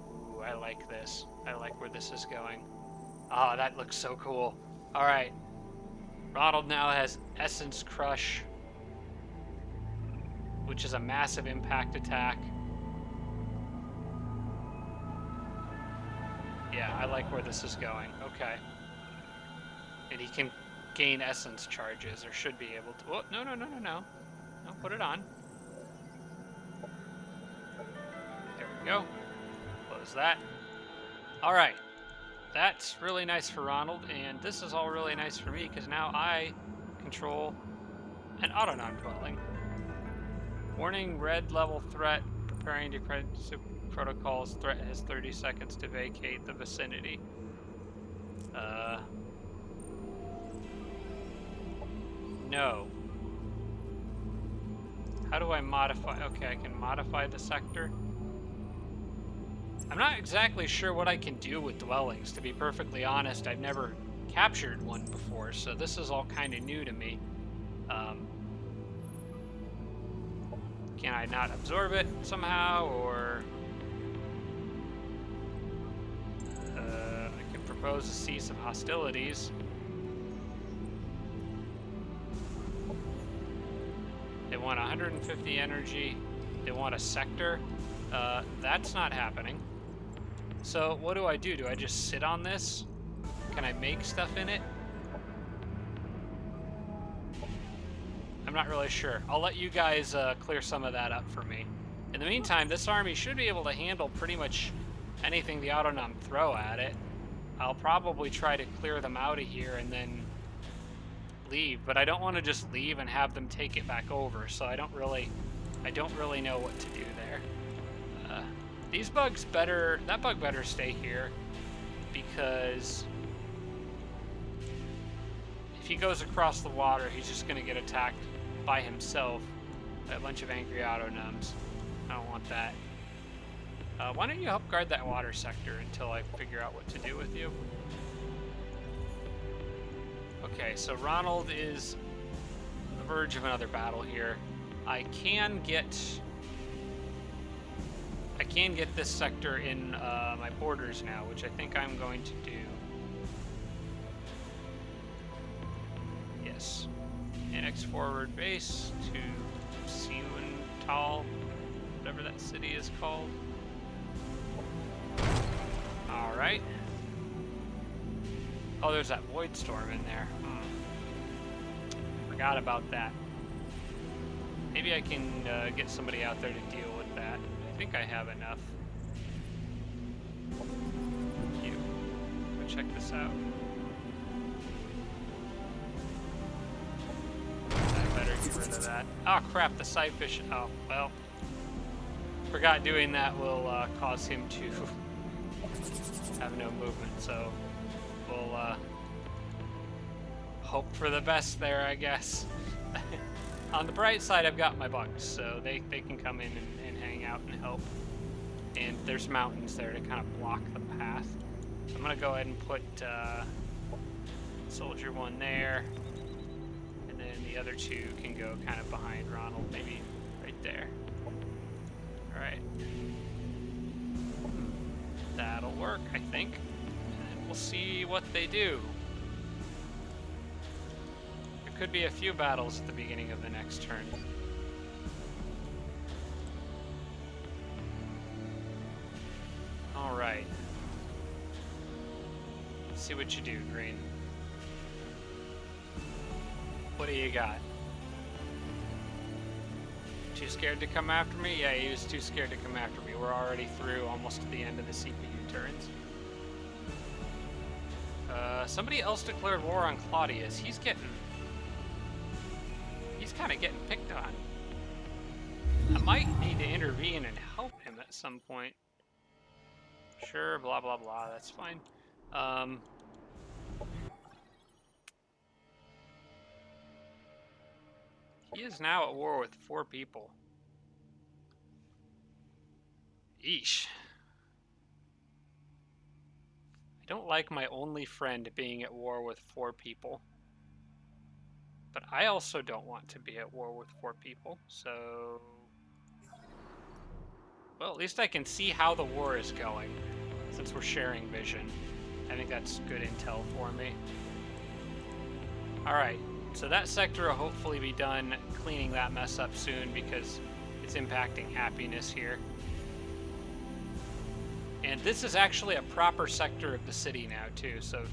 Ooh, I like this. I like where this is going. Ah, oh, that looks so cool. Alright. Ronald now has Essence Crush, which is a massive impact attack. Yeah, I like where this is going. Okay. And he can gain essence charges, or should be able to. Oh, no. No, put it on. There we go. Close that. Alright. That's really nice for Ronald, and this is all really nice for me, because now I control an Autonom Dwelling. Warning, red level threat. Preparing defensive protocols. Threat has 30 seconds to vacate the vicinity. No. How do I modify? Okay, I can modify the sector. I'm not exactly sure what I can do with dwellings, to be perfectly honest. I've never captured one before, so this is all kind of new to me. Can I not absorb it somehow, or... I can propose a cease of hostilities. They want 150 energy. They want a sector. That's not happening. So what do? Do I just sit on this? Can I make stuff in it? I'm not really sure. I'll let you guys clear some of that up for me. In the meantime, this army should be able to handle pretty much anything the Autonom throw at it. I'll probably try to clear them out of here and then leave, but I don't want to just leave and have them take it back over, so I don't really know what to do there. These bugs better, that bug better stay here, because if he goes across the water, he's just going to get attacked by himself by a bunch of angry Autonoms. I don't want that. Why don't you help guard that water sector until I figure out what to do with you? Okay, so Ronald is on the verge of another battle here. I can get this sector in my borders now, which I think I'm going to do. Yes. Annex forward base to Siwental, whatever that city is called. Alright. Oh, there's that void storm in there. Forgot about that. Maybe I can get somebody out there to deal with that. I think I have enough. Thank you. check this out. I better get rid of that. Oh crap, the side fish. Oh, well. Forgot doing that will cause him to have no movement, so we'll hope for the best there, I guess. On the bright side, I've got my bugs, so they can come in and hang out and help. And there's mountains there to kind of block the path. So I'm going to go ahead and put Soldier 1 there, and then the other 2 can go kind of behind Ronald, maybe right there. Alright. That'll work, I think. And we'll see what they do. There could be a few battles at the beginning of the next turn. Alright. Let's see what you do, Green. What do you got? Too scared to come after me? Yeah, he was too scared to come after me. We're already through almost to the end of the CPU turns. Somebody else declared war on Claudius. He's kind of getting picked on. I might need to intervene and help him at some point. Sure, blah, blah, blah. That's fine. He is now at war with 4 people. Eesh. I don't like my only friend being at war with 4 people. But I also don't want to be at war with 4 people, so... Well, at least I can see how the war is going, since we're sharing vision. I think that's good intel for me. Alright, so that sector will hopefully be done cleaning that mess up soon because it's impacting happiness here. And this is actually a proper sector of the city now too, so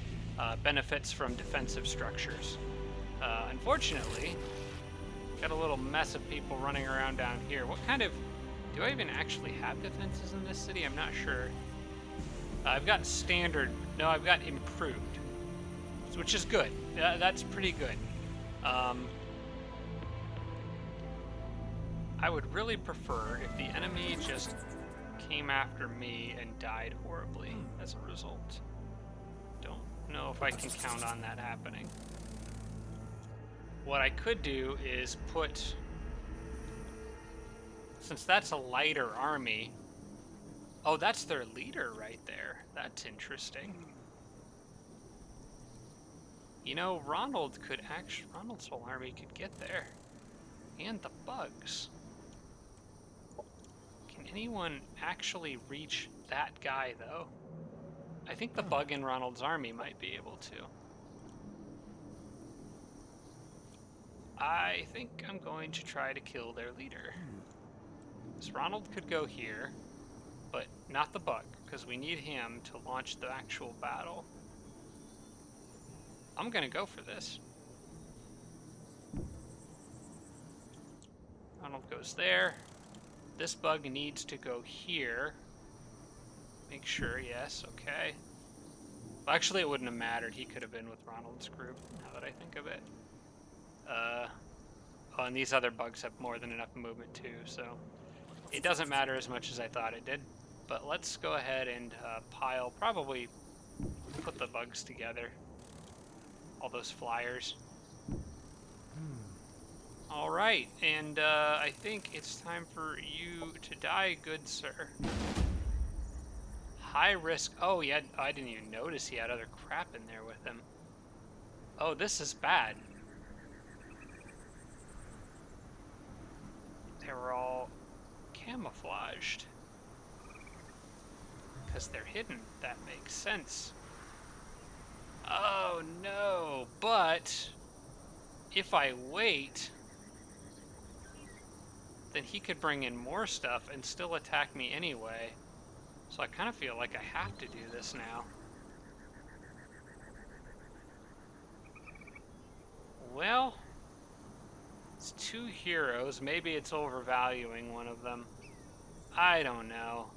benefits from defensive structures. Unfortunately, got a little mess of people running around down here. What kind of... Do I even actually have defenses in this city? I'm not sure. I've got standard... No, I've got improved. Which is good. That's pretty good. I would really prefer if the enemy just came after me and died horribly as a result. Don't know if I can count on that happening. What I could do is put... Since that's a lighter army... Oh, that's their leader right there. That's interesting. You know, Ronald's whole army could get there. And the bugs. Can anyone actually reach that guy, though? I think the bug in Ronald's army might be able to. I think I'm going to try to kill their leader. So Ronald could go here, but not the bug, because we need him to launch the actual battle. I'm gonna go for this. Ronald goes there. This bug needs to go here. Make sure, yes, okay. Well, actually, it wouldn't have mattered. He could have been with Ronald's group, now that I think of it. Oh, and these other bugs have more than enough movement too, so it doesn't matter as much as I thought it did. But let's go ahead and probably put the bugs together. All those flyers. All right, and I think it's time for you to die, good sir. High risk. Oh, yeah, I didn't even notice he had other crap in there with him. Oh, this is bad. They were all camouflaged. Because they're hidden. That makes sense. Oh, no. But if I wait, then he could bring in more stuff and still attack me anyway. So I kind of feel like I have to do this now. Well, it's 2 heroes. Maybe it's overvaluing one of them. I don't know.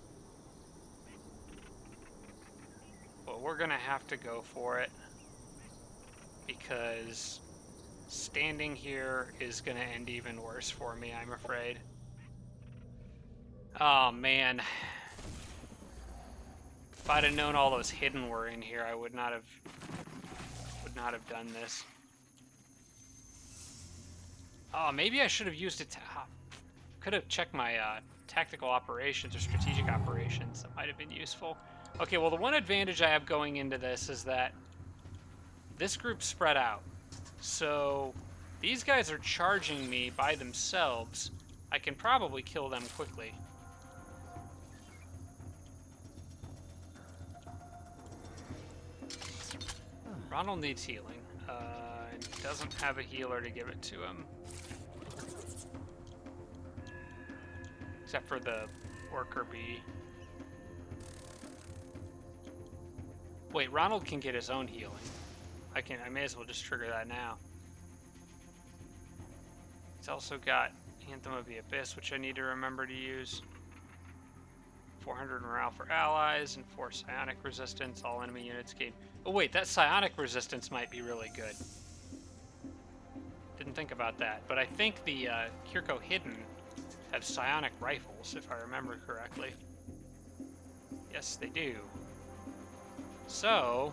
But So we're gonna have to go for it, because standing here is gonna end even worse for me, I'm afraid. Oh man. If I'd have known all those hidden were in here, I would not have done this. Oh, maybe I should have used it to... could have checked my tactical operations or strategic operations. That might have been useful. Okay, well, the one advantage I have going into this is that this group's spread out. So these guys are charging me by themselves. I can probably kill them quickly. Ronald needs healing. And he doesn't have a healer to give it to him. Except for the worker bee. Wait, Ronald can get his own healing. I may as well just trigger that now. He's also got Anthem of the Abyss, which I need to remember to use. 400 morale for allies and 4 psionic resistance. All enemy units gain. Oh wait, that psionic resistance might be really good. Didn't think about that, but I think the Kirko Hidden have psionic rifles, if I remember correctly. Yes, they do. So,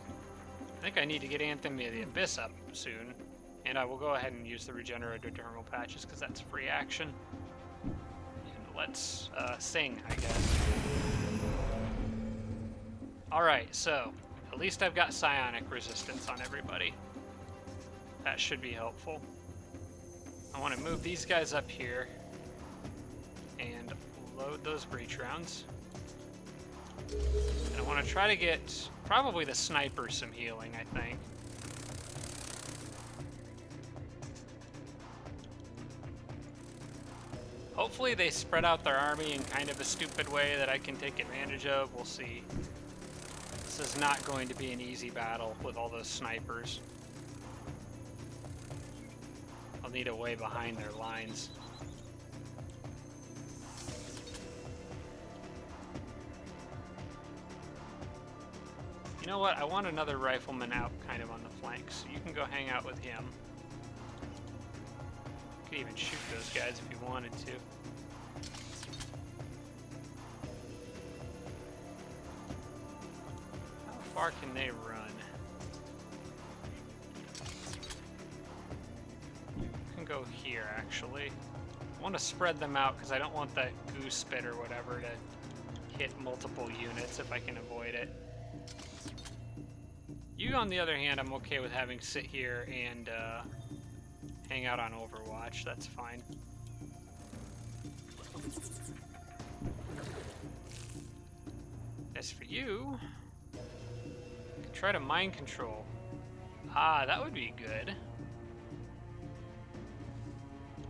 I think I need to get Anthem of the Abyss up soon, and I will go ahead and use the regenerative dermal patches because that's free action. And let's sing, I guess. Alright, so at least I've got psionic resistance on everybody. That should be helpful. I want to move these guys up here and load those breach rounds. And I want to try to get probably the sniper some healing, I think. Hopefully they spread out their army in kind of a stupid way that I can take advantage of. We'll see. This is not going to be an easy battle with all those snipers. I'll need a way behind their lines. You know what? I want another rifleman out kind of on the flanks. So you can go hang out with him. You could even shoot those guys if you wanted to. How far can they run? You can go here, actually. I want to spread them out because I don't want that goose spit or whatever to hit multiple units if I can avoid it. You, on the other hand, I'm okay with having sit here and hang out on Overwatch. That's fine. As for you, I could try to mind control. Ah, that would be good.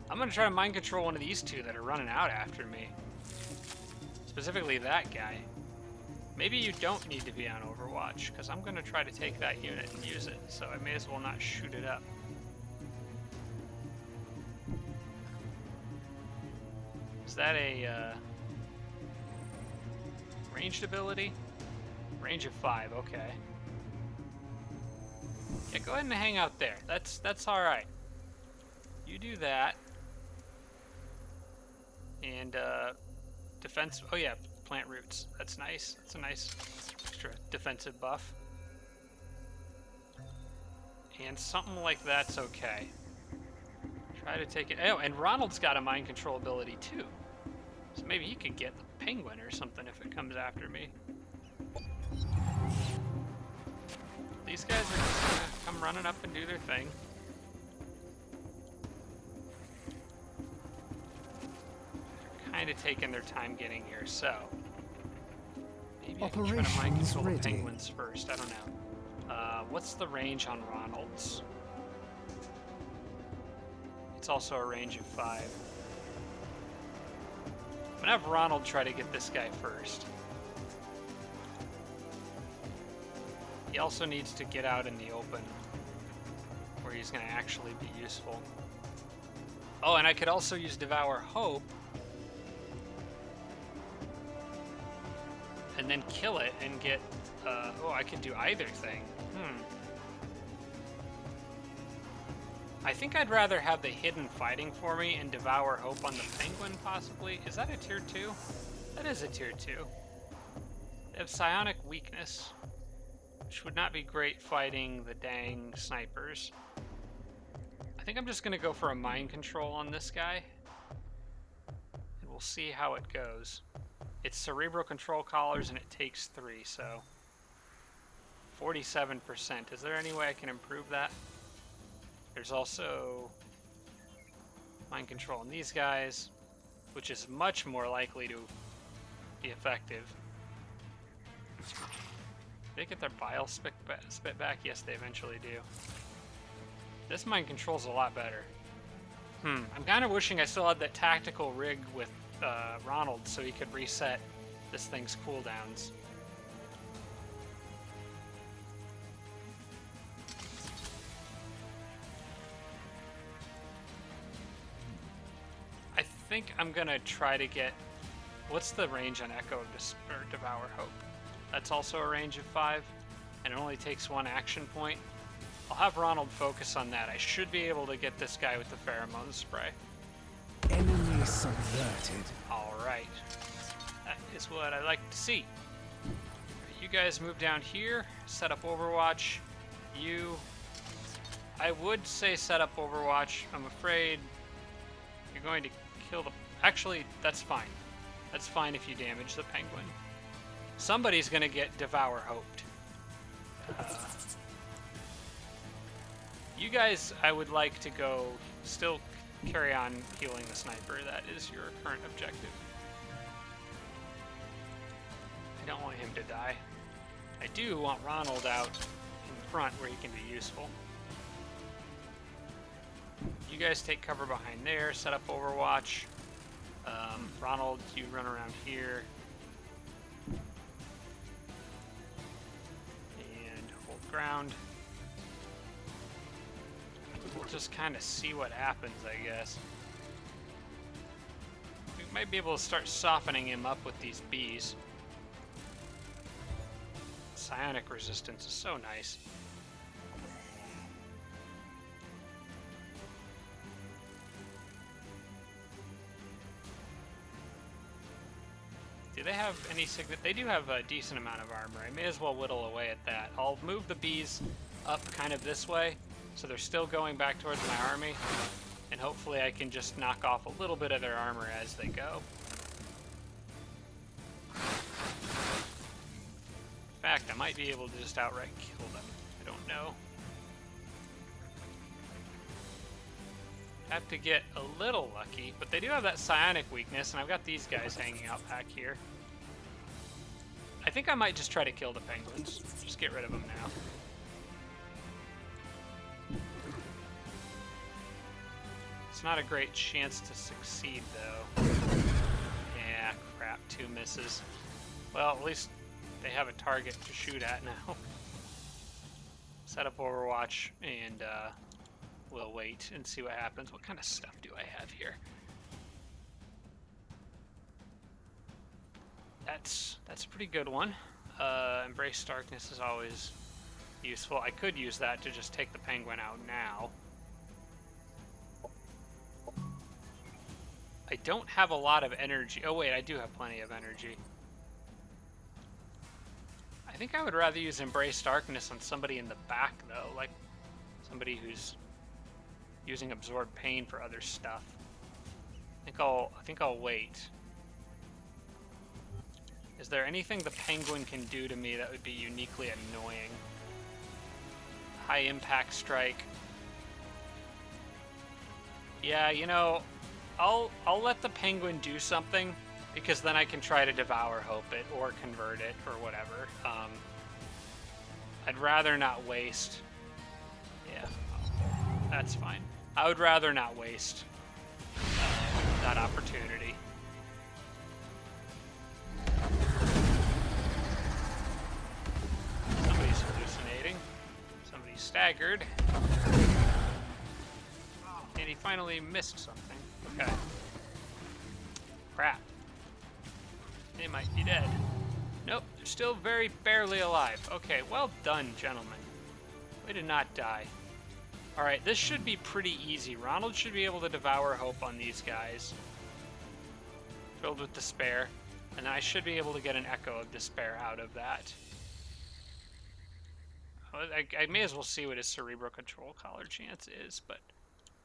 I'm gonna try to mind control one of these two that are running out after me. Specifically that guy. Maybe you don't need to be on Overwatch, because I'm going to try to take that unit and use it, so I may as well not shoot it up. Is that a ranged ability? Range of 5, okay. Yeah, go ahead and hang out there. That's alright. You do that. And defense, oh yeah. Plant roots. That's nice. That's a nice extra defensive buff. And something like that's okay. Try to take it. Oh, and Ronald's got a mind control ability too. So maybe he could get the penguin or something if it comes after me. These guys are just gonna come running up and do their thing. Kind of taking their time getting here, so maybe I can try to mind control the penguins first. I don't know. What's the range on Ronald's? It's also a range of 5. I'm gonna have Ronald try to get this guy first. He also needs to get out in the open where he's gonna actually be useful. Oh, and I could also use Devour Hope and then kill it and get, oh, I could do either thing. I think I'd rather have the hidden fighting for me and devour hope on the penguin, possibly. Is that a tier 2? That is a tier 2. They have psionic weakness, which would not be great fighting the dang snipers. I think I'm just gonna go for a mind control on this guy, and we'll see how it goes. It's cerebral control collars and it takes 3, so 47%. Is there any way I can improve that? There's also mind control on these guys, which is much more likely to be effective. Did they get their bile spit back? Yes, they eventually do. This mind control's a lot better. I'm kind of wishing I still had that tactical rig with Ronald so he could reset this thing's cooldowns. I think I'm gonna try to get... What's the range on Echo or Devour Hope? That's also a range of 5, and it only takes 1 action point. I'll have Ronald focus on that. I should be able to get this guy with the pheromone spray. Enemy subverted. Alright. That is what I like to see. You guys move down here, set up Overwatch. I would say set up Overwatch. I'm afraid you're going to kill the... Actually, that's fine. That's fine if you damage the penguin. Somebody's gonna get Devour Hoped. You guys, I would like to go still carry on healing the sniper. That is your current objective. I don't want him to die. I do want Ronald out in front where he can be useful. You guys take cover behind there, set up Overwatch. Ronald, you run around here. And hold ground. We'll just kind of see what happens, I guess. We might be able to start softening him up with these bees. Psionic resistance is so nice. Do they have any They do have a decent amount of armor. I may as well whittle away at that. I'll move the bees up kind of this way, so they're still going back towards my army, and hopefully I can just knock off a little bit of their armor as they go. In fact, I might be able to just outright kill them. I don't know. Have to get a little lucky, but they do have that psionic weakness, and I've got these guys hanging out back here. I think I might just try to kill the penguins. Just get rid of them now. It's not a great chance to succeed, though. Yeah, crap, 2 misses. Well, at least they have a target to shoot at now. Set up Overwatch, and we'll wait and see what happens. What kind of stuff do I have here? That's a pretty good one. Embrace Darkness is always useful. I could use that to just take the penguin out now. I don't have a lot of energy. Oh wait, I do have plenty of energy. I think I would rather use Embrace Darkness on somebody in the back though, like somebody who's using Absorb Pain for other stuff. I think I'll wait. Is there anything the penguin can do to me that would be uniquely annoying? High impact strike. Yeah, you know, I'll let the penguin do something, because then I can try to Devour Hope it or convert it or whatever. I'd rather not waste. Yeah, that's fine. I would rather not waste that opportunity. Somebody's hallucinating. Somebody's staggered. And he finally missed something. Okay. Crap. They might be dead. Nope, they're still very barely alive. Okay, well done, gentlemen. Way to not die. Alright, this should be pretty easy. Ronald should be able to devour hope on these guys. Filled with despair. And I should be able to get an echo of despair out of that. I may as well see what his cerebral control collar chance is, but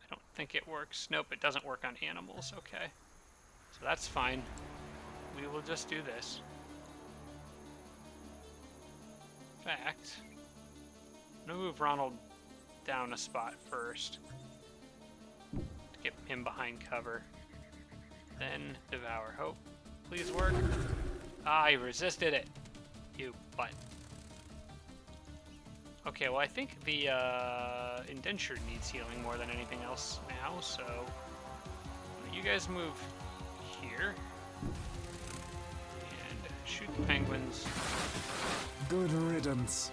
I don't think it works. Nope, it doesn't work on animals. Okay. So that's fine. We will just do this. In fact, I'm going to move Ronald down a spot first to get him behind cover. Then devour hope. Please work. Ah, I resisted it. You butt. Okay, well I think the indentured needs healing more than anything else now, so you guys move here and shoot the penguins. Good riddance.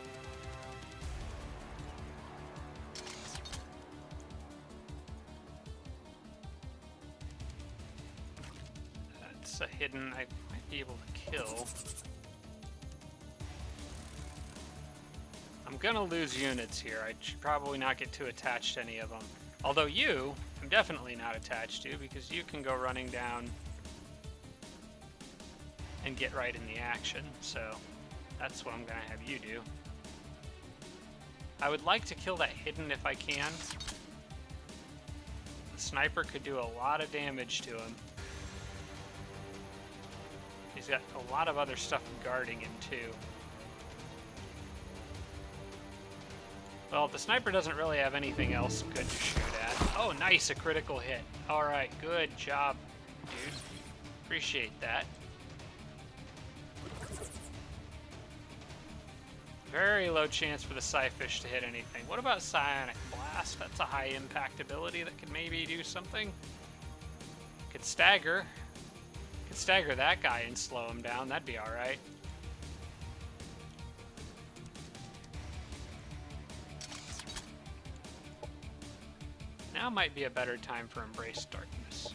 That's a hidden I might be able to kill. I'm gonna lose units here. I should probably not get too attached to any of them. Although you, I'm definitely not attached to, because you can go running down and get right in the action, so that's what I'm gonna have you do. I would like to kill that hidden if I can. The sniper could do a lot of damage to him. He's got a lot of other stuff guarding him too. Well, the sniper doesn't really have anything else good to shoot at. Oh, nice, a critical hit. Alright, good job, dude. Appreciate that. Very low chance for the Psyfish to hit anything. What about Psionic Blast? That's a high impact ability that could maybe do something. Could stagger. Could stagger that guy and slow him down. That'd be alright. Now might be a better time for Embrace Darkness.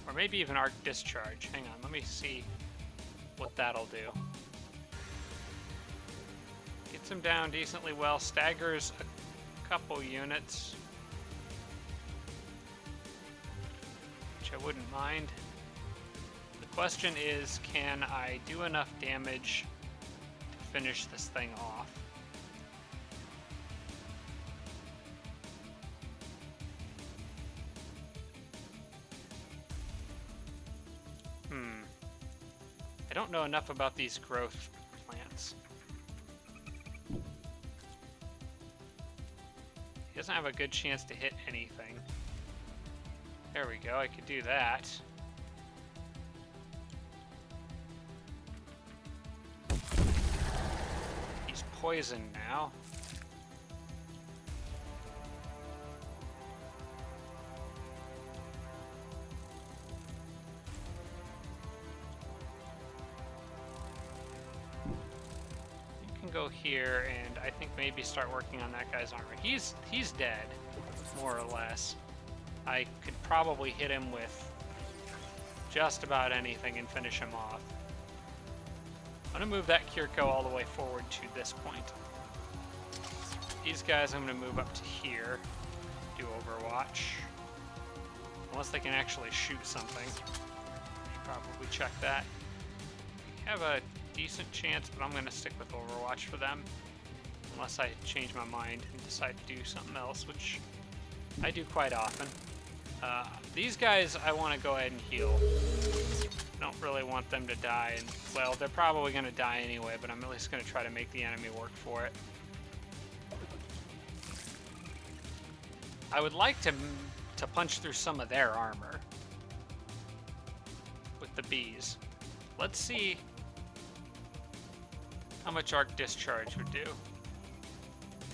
Or maybe even Arc Discharge. Hang on, let me see what that'll do. Gets him down decently well. Staggers a couple units, which I wouldn't mind. The question is, can I do enough damage to finish this thing off? I don't know enough about these growth plants. He doesn't have a good chance to hit anything. There we go, I could do that. He's poisoned now. Go here and I think maybe start working on that guy's armor. He's dead, more or less. I could probably hit him with just about anything and finish him off. I'm gonna move that Kirko all the way forward to this point. These guys I'm gonna move up to here, do Overwatch. Unless they can actually shoot something. Probably check that. We have a decent chance, but I'm going to stick with Overwatch for them. Unless I change my mind and decide to do something else, which I do quite often. These guys I want to go ahead and heal. I don't really want them to die, and well, they're probably going to die anyway, but I'm at least going to try to make the enemy work for it. I would like to punch through some of their armor with the bees. Let's see how much Arc Discharge would do.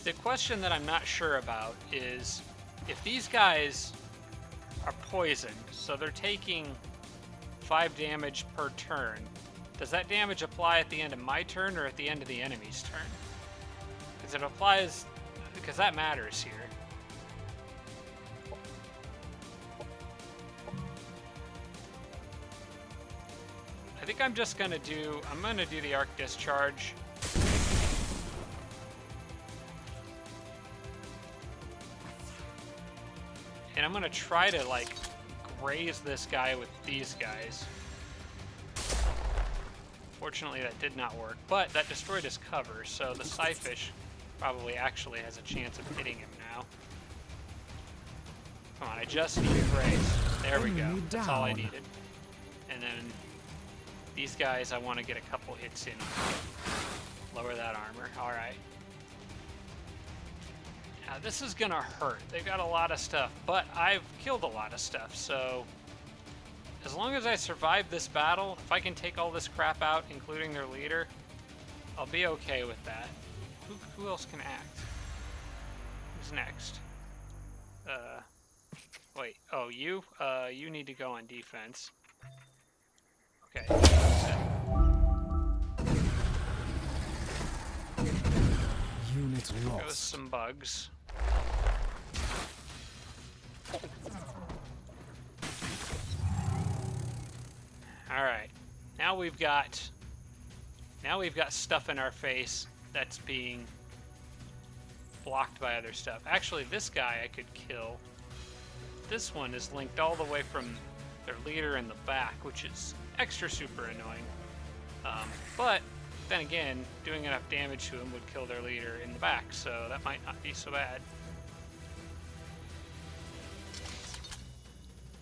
The question that I'm not sure about is if these guys are poisoned, so they're taking 5 damage per turn, does that damage apply at the end of my turn or at the end of the enemy's turn? Because it applies, because that matters here. I think think I'm just gonna do, I'm gonna do the arc discharge. And I'm gonna try to like graze this guy with these guys. Fortunately that did not work, but that destroyed his cover, so the Psyfish probably actually has a chance of hitting him now. Come on, I just need to graze. There we go. That's all I needed. And then these guys I want to get a couple hits in. Lower that armor. Alright. Now this is gonna hurt. They've got a lot of stuff, but I've killed a lot of stuff, so as long as I survive this battle, if I can take all this crap out, including their leader, I'll be okay with that. Who else can act? Who's next? Wait. Oh, you? You need to go on defense. Okay. Unit There goes lost. some bugs. Alright. Now we've got stuff in our face that's being blocked by other stuff. Actually, this guy I could kill. This one is linked all the way from their leader in the back, which is extra super annoying. But then again, doing enough damage to him would kill their leader in the back, so that might not be so bad.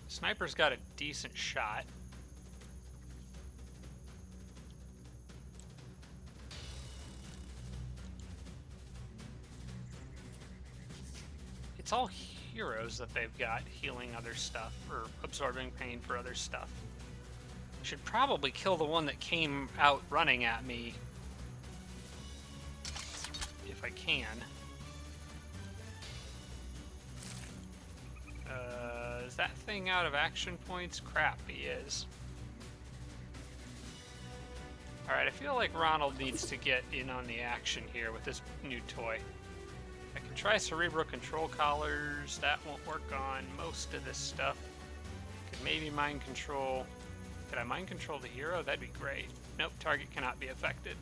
Sniper's got a decent shot. It's all heroes that they've got healing other stuff or absorbing pain for other stuff. Should probably kill the one that came out running at me if I can. Is that thing out of action points? Crap, he is. Alright, I feel like Ronald needs to get in on the action here with this new toy. I can try Cerebral Control Collars. That won't work on most of this stuff. Could maybe Mind Control. Could I Mind Control the hero? That'd be great. Nope, target cannot be affected.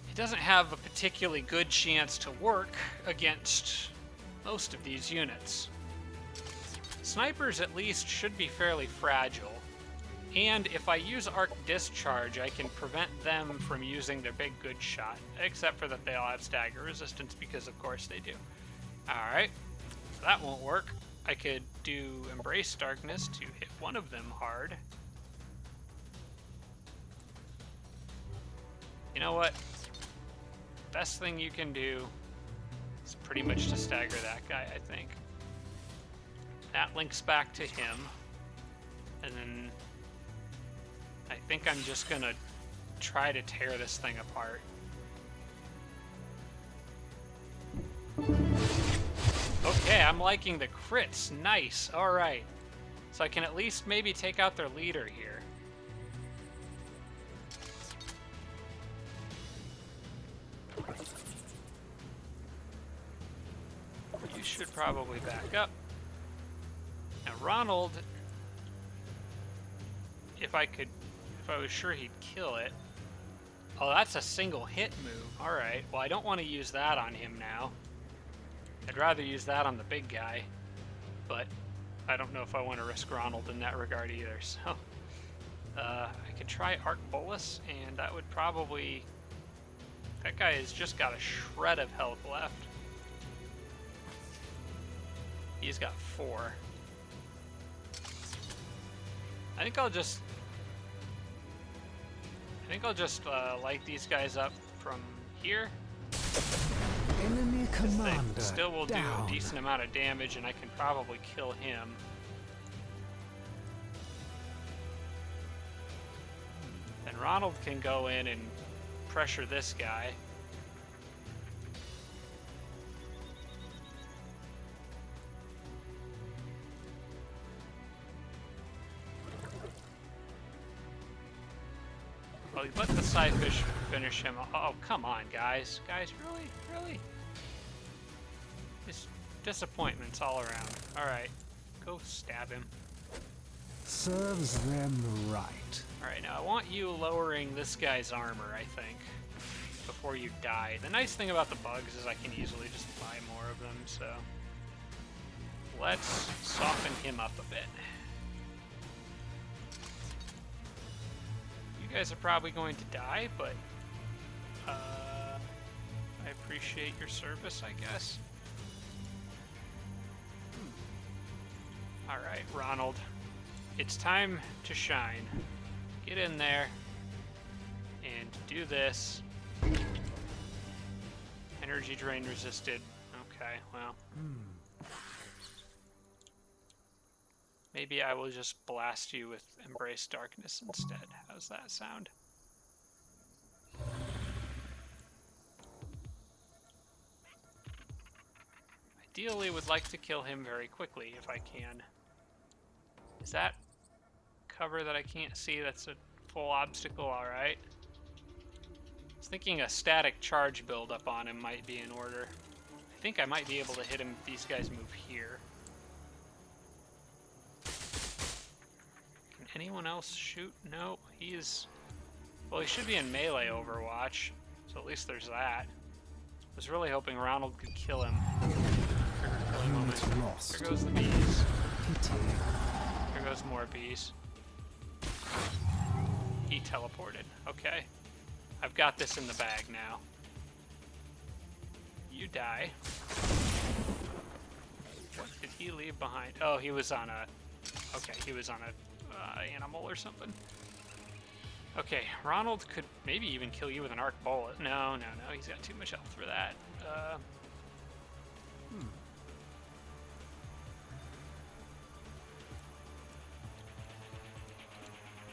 It doesn't have a particularly good chance to work against most of these units. Snipers at least should be fairly fragile. And if I use Arc Discharge, I can prevent them from using their big good shot. Except for that they all have stagger resistance, because of course they do. Alright, so that won't work. I could do Embrace Darkness to hit one of them hard. You know what? Best thing you can do is pretty much to stagger that guy, I think. That links back to him. And then I think I'm just gonna try to tear this thing apart. Okay, I'm liking the crits. Nice. Alright. So I can at least maybe take out their leader here. You should probably back up. Now Ronald, if I was sure he'd kill it. Oh, that's a single hit move. Alright, well I don't want to use that on him now. I'd rather use that on the big guy. But I don't know if I want to risk Ronald in that regard either, so... I could try Arc Bolus, and that would probably... That guy has just got a shred of health left. He's got 4. I think I'll just light these guys up from here. Enemy commander They still will down. do a decent amount of damage, and I can probably kill him. Then Ronald can go in and pressure this guy. Well, let the Psyfish finish him. Oh, come on, guys. Guys, really? Really? Just disappointments all around. Alright. Go stab him. Serves them right. Alright, now I want you lowering this guy's armor, I think, before you die. The nice thing about the bugs is I can easily just buy more of them, so let's soften him up a bit. You guys are probably going to die, but I appreciate your service, I guess. Alright, Ronald. It's time to shine. Get in there and do this. Energy drain resisted. Okay, well. Maybe I will just blast you with Embrace Darkness instead. How's that sound? Ideally, would like to kill him very quickly if I can. Is that cover that I can't see? That's a full obstacle, alright. I was thinking a static charge buildup on him might be in order. I think I might be able to hit him if these guys move here. Can anyone else shoot? No, he's... Well, he should be in melee Overwatch, so at least there's that. I was really hoping Ronald could kill him. Unit lost. There goes the bees. Pity. There goes more bees. He teleported. Okay. I've got this in the bag now. You die. What did he leave behind? Oh, he was on a... Okay, he was on a animal or something. Okay, Ronald could maybe even kill you with an arc bullet. No, he's got too much health for that.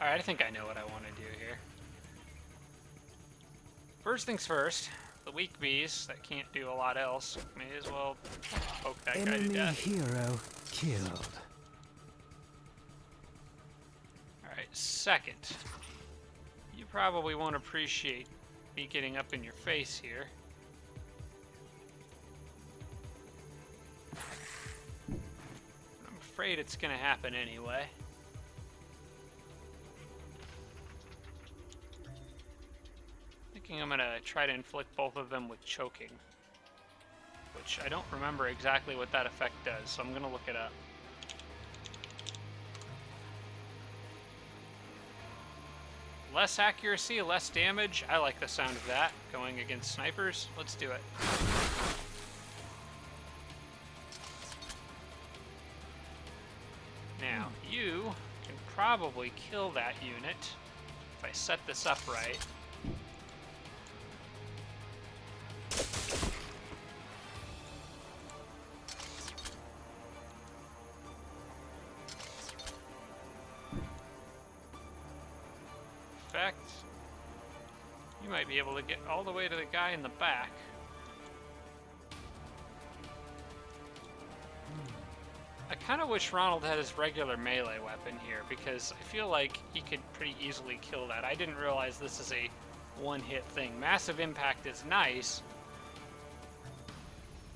Alright, I think I know what I want to do here. First things first, the weak bees that can't do a lot else, may as well poke that guy to Enemy death. hero killed. Alright, second. You probably won't appreciate me getting up in your face here. I'm afraid it's gonna happen anyway. I'm gonna try to inflict both of them with choking, which I don't remember exactly what that effect does, so I'm gonna look it up. Less accuracy, less damage. I like the sound of that going against snipers. Let's do it. Now, you can probably kill that unit if I set this up right. You might be able to get all the way to the guy in the back. I kind of wish Ronald had his regular melee weapon here, because I feel like he could pretty easily kill that. I didn't realize this is a one-hit thing. Massive impact is nice.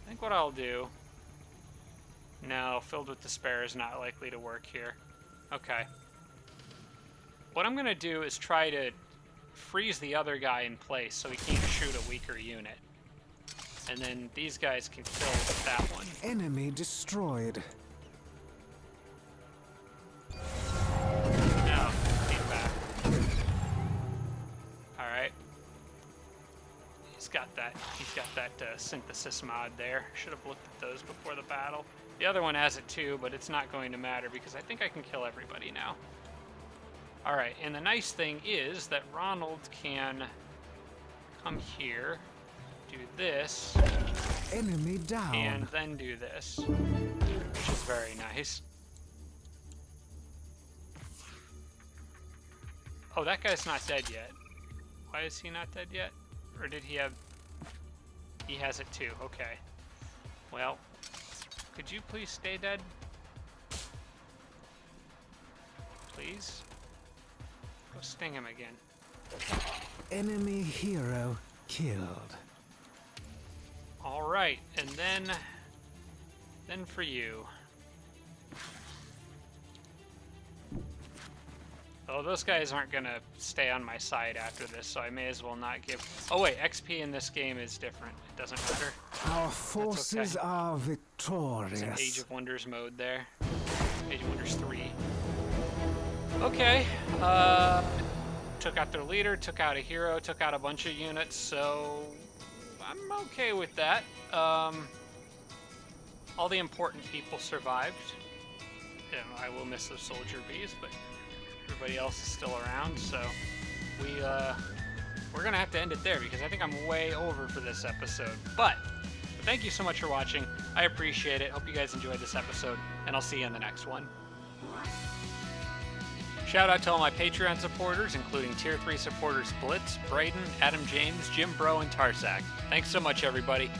I think what I'll do... No, filled with despair is not likely to work here. Okay. What I'm going to do is try to freeze the other guy in place so he can't shoot a weaker unit. And then these guys can kill that one. Enemy destroyed. Now, get back. Alright. He's got that synthesis mod there. Should have looked at those before the battle. The other one has it too, but it's not going to matter because I think I can kill everybody now. Alright, and the nice thing is that Ronald can come here, do this, Enemy down. and then do this, which is very nice. Oh, that guy's not dead yet. Why is he not dead yet? Or did he have... He has it too, okay. Well, could you please stay dead? Please? Go sting him again. Enemy hero killed. Alright, and then for you. Well, those guys aren't gonna stay on my side after this, so I may as well not give... Oh wait, XP in this game is different. It doesn't matter. Our forces okay. are It's victorious. an Age of Wonders mode there. Age of Wonders 3. Okay. Took out their leader, took out a hero, took out a bunch of units, so I'm okay with that. All the important people survived. I will miss those soldier bees, but everybody else is still around, so we're gonna have to end it there because I think I'm way over for this episode. But thank you so much for watching. I appreciate it. Hope you guys enjoyed this episode, and I'll see you in the next one. Shout out to all my Patreon supporters, including Tier 3 supporters Blitz, Braden, Adam James, Jim Bro, and Tarsak. Thanks so much, everybody.